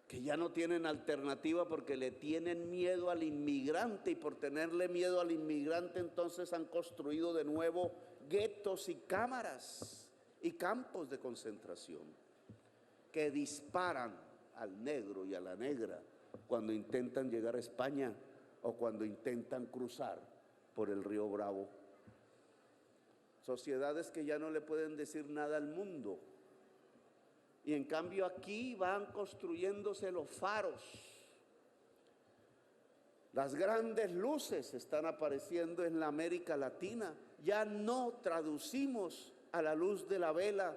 que ya no tienen alternativa porque le tienen miedo al inmigrante, y por tenerle miedo al inmigrante entonces han construido de nuevo guetos y cámaras y campos de concentración que disparan al negro y a la negra cuando intentan llegar a España o cuando intentan cruzar por el río Bravo. Sociedades que ya no le pueden decir nada al mundo. Y en cambio aquí van construyéndose los faros. Las grandes luces están apareciendo en la América Latina. Ya no traducimos a la luz de la vela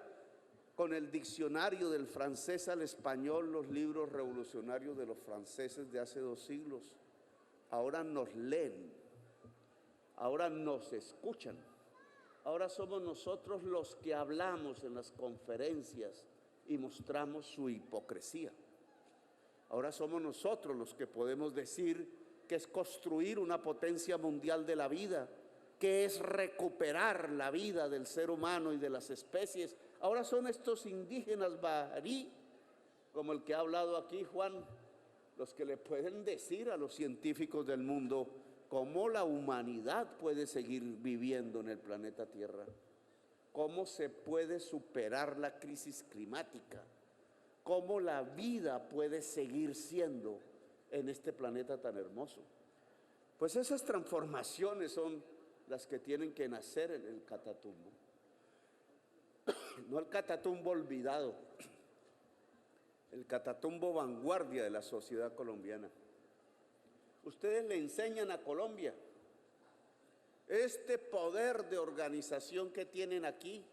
con el diccionario del francés al español los libros revolucionarios de los franceses de hace 2 siglos. Ahora nos leen, ahora nos escuchan. Ahora somos nosotros los que hablamos en las conferencias y mostramos su hipocresía. Ahora somos nosotros los que podemos decir que es construir una potencia mundial de la vida, que es recuperar la vida del ser humano y de las especies. Ahora son estos indígenas baharí, como el que ha hablado aquí Juan, los que le pueden decir a los científicos del mundo cómo la humanidad puede seguir viviendo en el planeta Tierra, cómo se puede superar la crisis climática, cómo la vida puede seguir siendo en este planeta tan hermoso. Pues esas transformaciones son las que tienen que nacer en el Catatumbo. No el Catatumbo olvidado, el Catatumbo vanguardia de la sociedad colombiana. Ustedes le enseñan a Colombia este poder de organización que tienen aquí,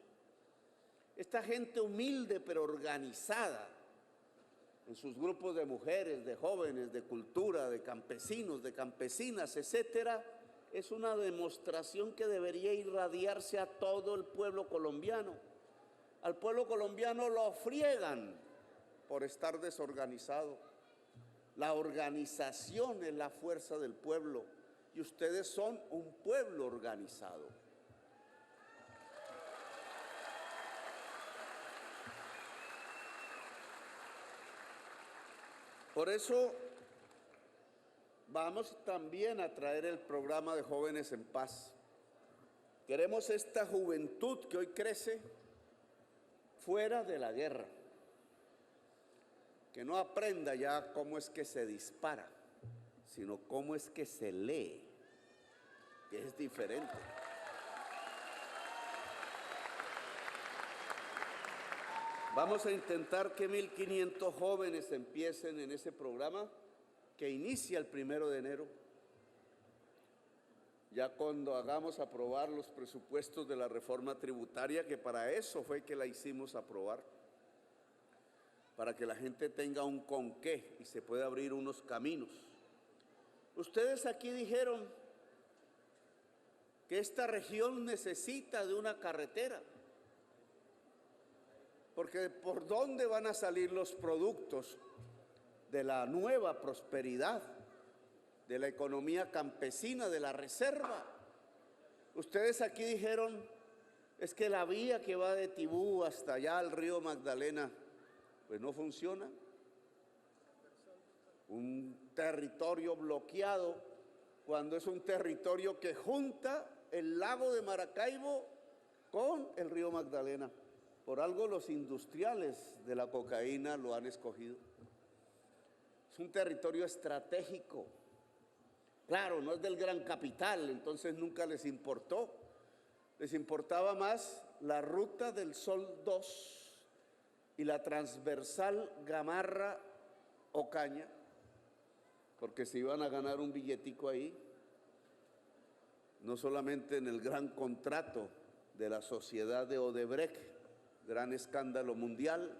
esta gente humilde pero organizada en sus grupos de mujeres, de jóvenes, de cultura, de campesinos, de campesinas, etcétera, es una demostración que debería irradiarse a todo el pueblo colombiano. Al pueblo colombiano lo friegan por estar desorganizado. La organización es la fuerza del pueblo y ustedes son un pueblo organizado. Por eso vamos también a traer el programa de Jóvenes en Paz. Queremos esta juventud que hoy crece fuera de la guerra, que no aprenda ya cómo es que se dispara, sino cómo es que se lee, que es diferente. Vamos a intentar que 1.500 jóvenes empiecen en ese programa que inicia el 1 de enero. Ya cuando hagamos aprobar los presupuestos de la reforma tributaria, que para eso fue que la hicimos aprobar, para que la gente tenga un con qué y se pueda abrir unos caminos. Ustedes aquí dijeron que esta región necesita de una carretera, porque ¿por dónde van a salir los productos de la nueva prosperidad, de la economía campesina, de la reserva? Ustedes aquí dijeron, es que la vía que va de Tibú hasta allá al río Magdalena, pues no funciona. Un territorio bloqueado, cuando es un territorio que junta el lago de Maracaibo con el río Magdalena. Por algo los industriales de la cocaína lo han escogido. Es un territorio estratégico. Claro, no es del gran capital, entonces nunca les importó. Les importaba más la ruta del Sol 2 y la transversal Gamarra-Ocaña, porque se iban a ganar un billetico ahí, no solamente en el gran contrato de la sociedad de Odebrecht, gran escándalo mundial,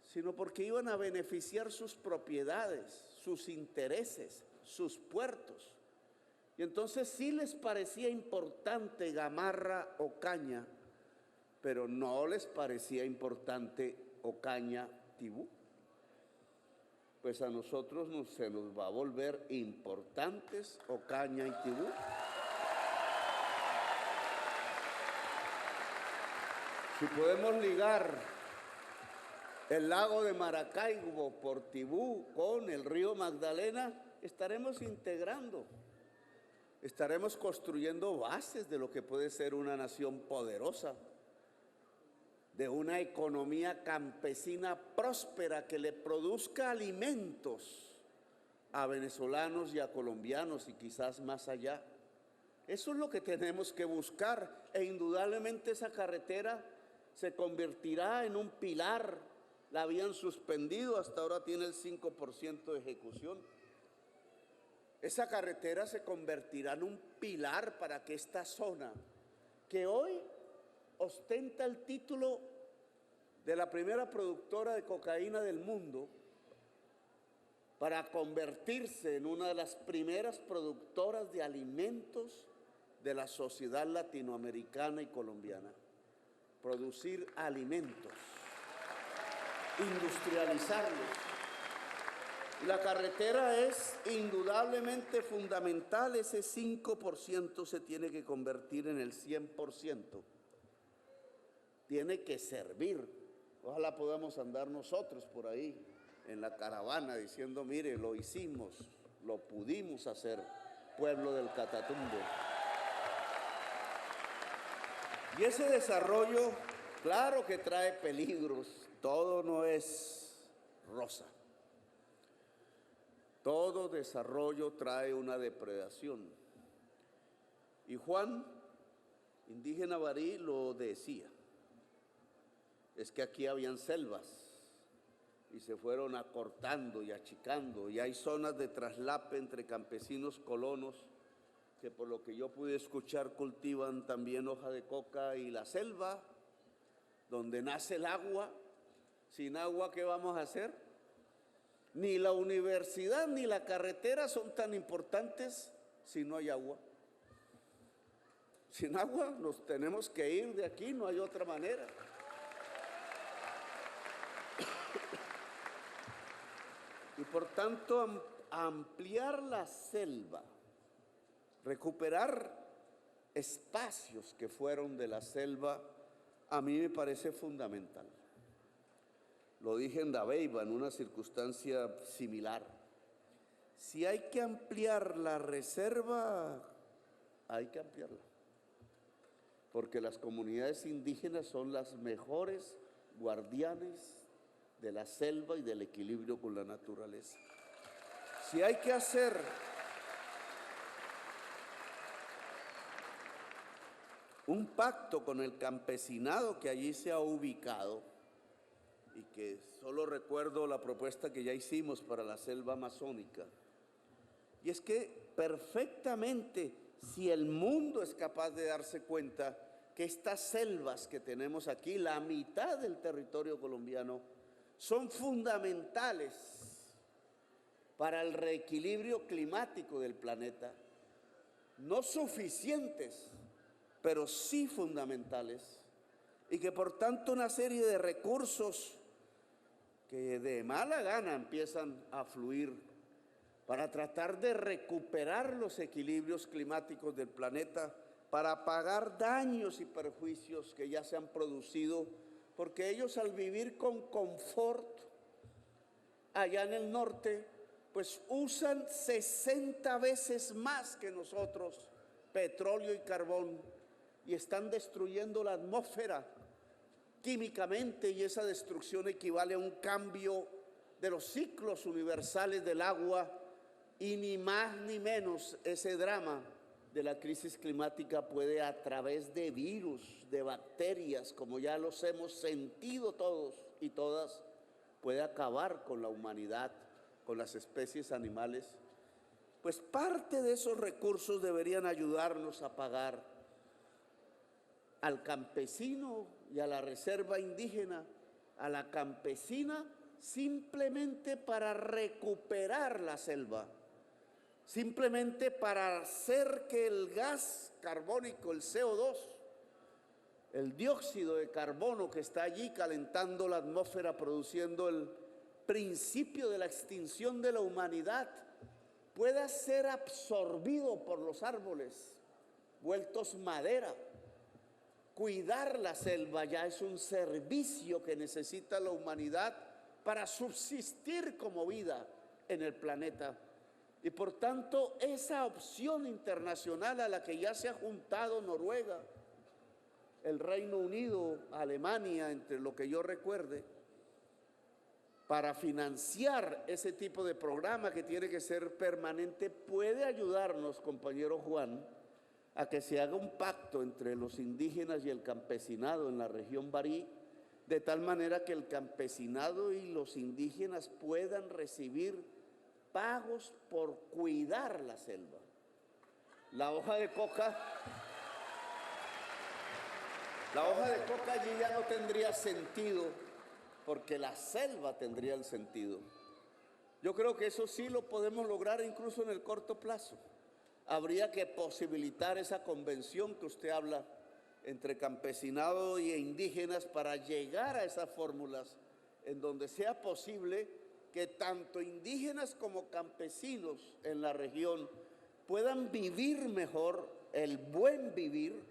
sino porque iban a beneficiar sus propiedades, sus intereses, sus puertos. Y entonces sí les parecía importante Gamarra, Ocaña, pero no les parecía importante Ocaña, Tibú. Pues a nosotros se nos va a volver importantes Ocaña y Tibú. Si podemos ligar el lago de Maracaibo por Tibú con el río Magdalena, estaremos integrando, estaremos construyendo bases de lo que puede ser una nación poderosa, de una economía campesina próspera que le produzca alimentos a venezolanos y a colombianos y quizás más allá. Eso es lo que tenemos que buscar, e indudablemente esa carretera se convertirá en un pilar. La habían suspendido, hasta ahora tiene el 5% de ejecución. Esa carretera se convertirá en un pilar para que esta zona, que hoy ostenta el título de la primera productora de cocaína del mundo, para convertirse en una de las primeras productoras de alimentos de la sociedad latinoamericana y colombiana. Producir alimentos, industrializarlos. Y la carretera es indudablemente fundamental, ese 5% se tiene que convertir en el 100%. Tiene que servir. Ojalá podamos andar nosotros por ahí en la caravana diciendo, mire, lo hicimos, lo pudimos hacer, pueblo del Catatumbo. Y ese desarrollo, claro que trae peligros, todo no es rosa. Todo desarrollo trae una depredación. Y Juan, indígena Barí, lo decía. Es que aquí habían selvas y se fueron acortando y achicando, y hay zonas de traslape entre campesinos colonos que, por lo que yo pude escuchar, cultivan también hoja de coca, y la selva donde nace el agua. Sin agua, ¿qué vamos a hacer? Ni la universidad ni la carretera son tan importantes si no hay agua. Sin agua nos tenemos que ir de aquí, no hay otra manera. Y por tanto, ampliar la selva, recuperar espacios que fueron de la selva, a mí me parece fundamental. Lo dije en Dabeiba, en una circunstancia similar. Si hay que ampliar la reserva, hay que ampliarla. Porque las comunidades indígenas son las mejores guardianes de la selva y del equilibrio con la naturaleza. Si hay que hacer un pacto con el campesinado que allí se ha ubicado, y que solo recuerdo la propuesta que ya hicimos para la selva amazónica, y es que perfectamente, si el mundo es capaz de darse cuenta que estas selvas que tenemos aquí, la mitad del territorio colombiano, son fundamentales para el reequilibrio climático del planeta, no suficientes, pero sí fundamentales, y que por tanto una serie de recursos que de mala gana empiezan a fluir para tratar de recuperar los equilibrios climáticos del planeta, para pagar daños y perjuicios que ya se han producido, porque ellos, al vivir con confort allá en el norte, pues usan 60 veces más que nosotros petróleo y carbón, y están destruyendo la atmósfera químicamente y esa destrucción equivale a un cambio de los ciclos universales del agua y ni más ni menos ese drama de la crisis climática puede a través de virus, de bacterias, como ya los hemos sentido todos y todas, puede acabar con la humanidad, con las especies animales. Pues parte de esos recursos deberían ayudarnos a pagar al campesino y a la reserva indígena, a la campesina, simplemente para recuperar la selva, simplemente para hacer que el gas carbónico, el CO2, el dióxido de carbono que está allí calentando la atmósfera, produciendo el principio de la extinción de la humanidad, pueda ser absorbido por los árboles, vueltos madera. Cuidar la selva ya es un servicio que necesita la humanidad para subsistir como vida en el planeta. Y por tanto, esa opción internacional a la que ya se ha juntado Noruega, el Reino Unido, Alemania, entre lo que yo recuerde, para financiar ese tipo de programa que tiene que ser permanente, puede ayudarnos, compañero Juan, a que se haga un pacto entre los indígenas y el campesinado en la región Barí, de tal manera que el campesinado y los indígenas puedan recibir pagos por cuidar la selva. La hoja de coca allí ya no tendría sentido, porque la selva tendría el sentido. Yo creo que eso sí lo podemos lograr incluso en el corto plazo. Habría que posibilitar esa convención que usted habla entre campesinado e indígenas para llegar a esas fórmulas en donde sea posible que tanto indígenas como campesinos en la región puedan vivir mejor, el buen vivir,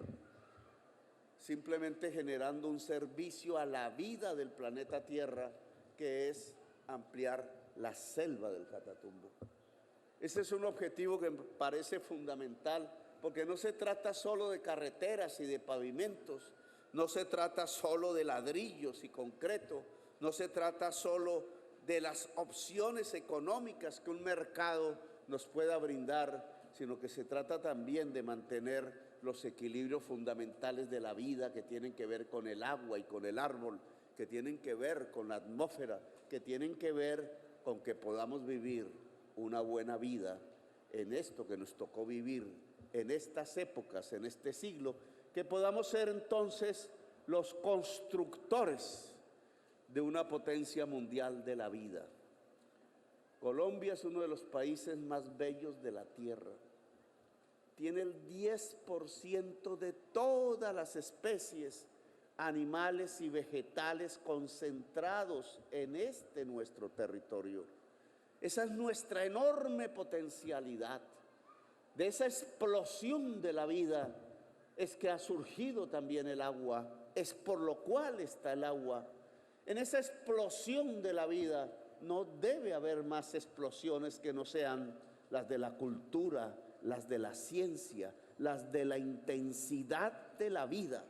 simplemente generando un servicio a la vida del planeta Tierra, que es ampliar la selva del Catatumbo. Ese es un objetivo que me parece fundamental, porque no se trata solo de carreteras y de pavimentos, no se trata solo de ladrillos y concreto, no se trata solo de las opciones económicas que un mercado nos pueda brindar, sino que se trata también de mantener los equilibrios fundamentales de la vida que tienen que ver con el agua y con el árbol, que tienen que ver con la atmósfera, que tienen que ver con que podamos vivir una buena vida en esto que nos tocó vivir, en estas épocas, en este siglo, que podamos ser entonces los constructores de una potencia mundial de la vida. Colombia es uno de los países más bellos de la tierra. Tiene el 10% de todas las especies animales y vegetales concentrados en nuestro territorio. Esa es nuestra enorme potencialidad. De esa explosión de la vida es que ha surgido también el agua, es por lo cual está el agua. En esa explosión de la vida no debe haber más explosiones que no sean las de la cultura, las de la ciencia, las de la intensidad de la vida.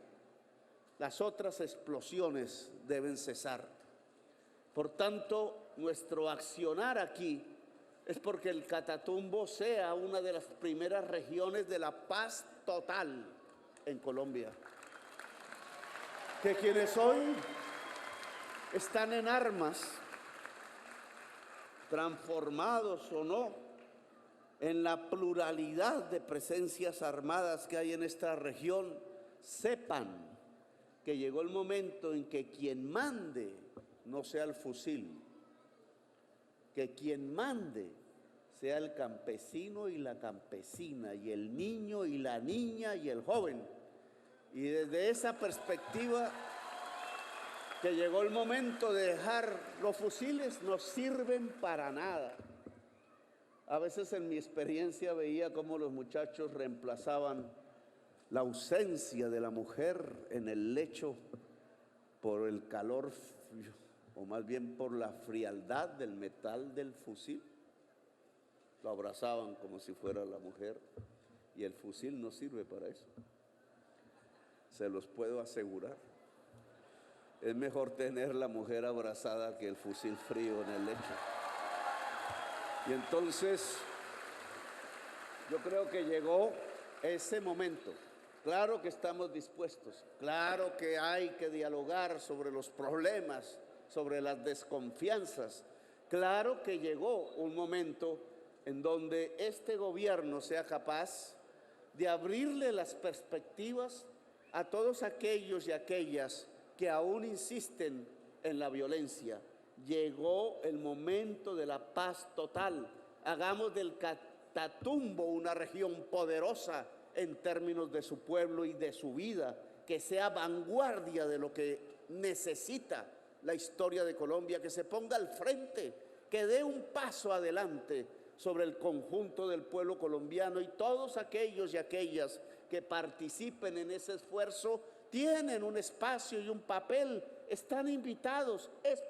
Las otras explosiones deben cesar. Por tanto, nuestro accionar aquí es porque el Catatumbo sea una de las primeras regiones de la paz total en Colombia. Que quienes hoy están en armas, transformados o no, en la pluralidad de presencias armadas que hay en esta región, sepan que llegó el momento en que quien mande no sea el fusil, que quien mande sea el campesino y la campesina, y el niño y la niña y el joven. Y desde esa perspectiva, que llegó el momento de dejar los fusiles, no sirven para nada. A veces en mi experiencia veía cómo los muchachos reemplazaban la ausencia de la mujer en el lecho por el calor, o más bien por la frialdad del metal del fusil. Lo abrazaban como si fuera la mujer, y el fusil no sirve para eso. Se los puedo asegurar. Es mejor tener la mujer abrazada que el fusil frío en el lecho. Y entonces, yo creo que llegó ese momento. Claro que estamos dispuestos, claro que hay que dialogar sobre los problemas, sobre las desconfianzas. Claro que llegó un momento en donde este gobierno sea capaz de abrirle las perspectivas a todos aquellos y aquellas que aún insisten en la violencia. Llegó el momento de la paz total. Hagamos del Catatumbo una región poderosa en términos de su pueblo y de su vida, que sea vanguardia de lo que necesita la historia de Colombia, que se ponga al frente, que dé un paso adelante sobre el conjunto del pueblo colombiano, y todos aquellos y aquellas que participen en ese esfuerzo tienen un espacio y un papel, están invitados. Es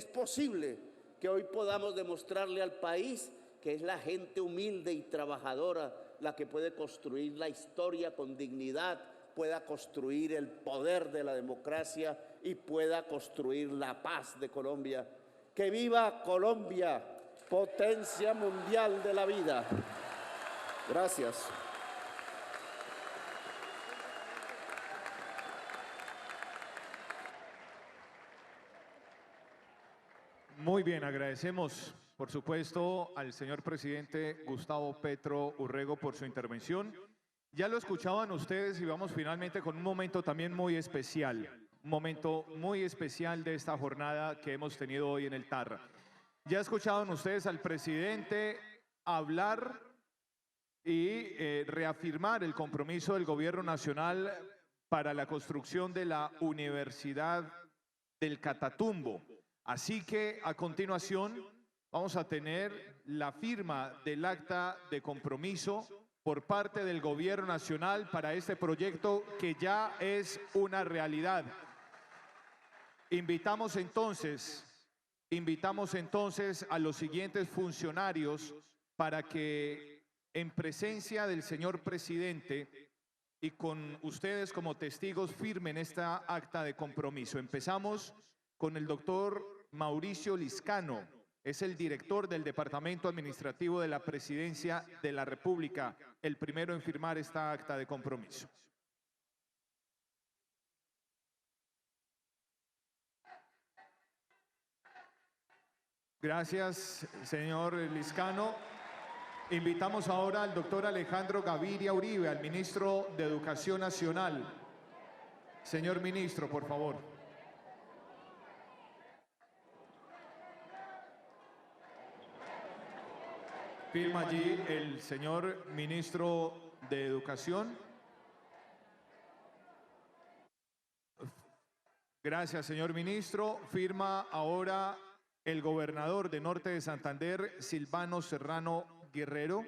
posible que hoy podamos demostrarle al país que es la gente humilde y trabajadora la que puede construir la historia con dignidad, pueda construir el poder de la democracia y pueda construir la paz de Colombia. ¡Que viva Colombia, potencia mundial de la vida! Gracias. Muy bien, agradecemos, por supuesto, al señor presidente Gustavo Petro Urrego por su intervención. Ya lo escuchaban ustedes y vamos finalmente con un momento también muy especial, un momento muy especial de esta jornada que hemos tenido hoy en el Tarra. Ya escuchaban ustedes al presidente hablar y reafirmar el compromiso del Gobierno Nacional para la construcción de la Universidad del Catatumbo. Así que a continuación vamos a tener la firma del acta de compromiso por parte del Gobierno Nacional para este proyecto que ya es una realidad. Invitamos entonces a los siguientes funcionarios para que en presencia del señor presidente y con ustedes como testigos firmen esta acta de compromiso. Empezamos con el doctor Mauricio Liscano, es el director del Departamento Administrativo de la Presidencia de la República, el primero en firmar esta acta de compromiso. Gracias, señor Liscano. Invitamos ahora al doctor Alejandro Gaviria Uribe, al ministro de Educación Nacional. Señor ministro, por favor. Firma allí el señor ministro de Educación. Gracias, señor ministro. Firma ahora el gobernador de Norte de Santander, Silvano Serrano Guerrero.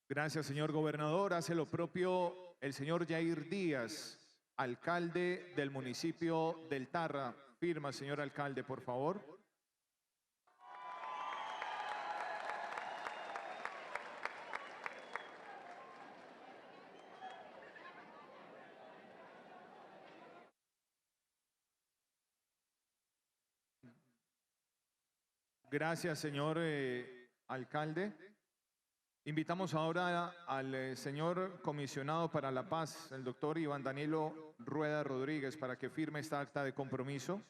Gracias, señor gobernador. Hace lo propio el señor Yair Díaz, alcalde del municipio del Tarra. Firma, señor alcalde, por favor. Gracias, señor alcalde. Invitamos ahora al señor comisionado para la paz, el doctor Iván Danilo Rueda Rodríguez, para que firme esta acta de compromiso.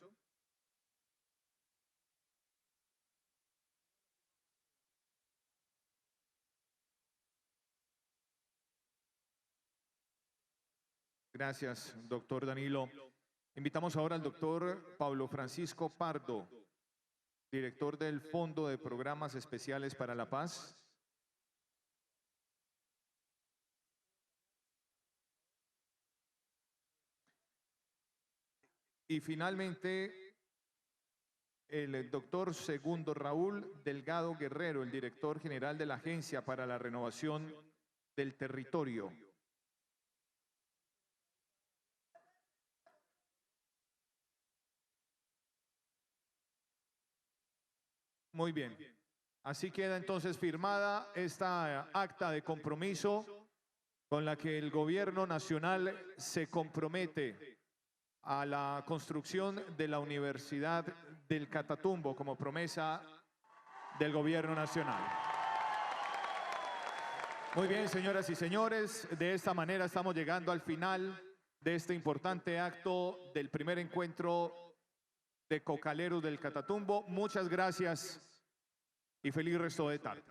Gracias, doctor Danilo. Invitamos ahora al doctor Pablo Francisco Pardo, director del Fondo de Programas Especiales para la Paz. Y finalmente, el doctor Segundo Raúl Delgado Guerrero, el director general de la Agencia para la Renovación del Territorio. Muy bien. Así queda entonces firmada esta acta de compromiso con la que el gobierno nacional se compromete a la construcción de la Universidad del Catatumbo como promesa del gobierno nacional. Muy bien, señoras y señores, de esta manera estamos llegando al final de este importante acto del primer encuentro de cocaleros del Catatumbo. Muchas gracias y feliz resto de tarde.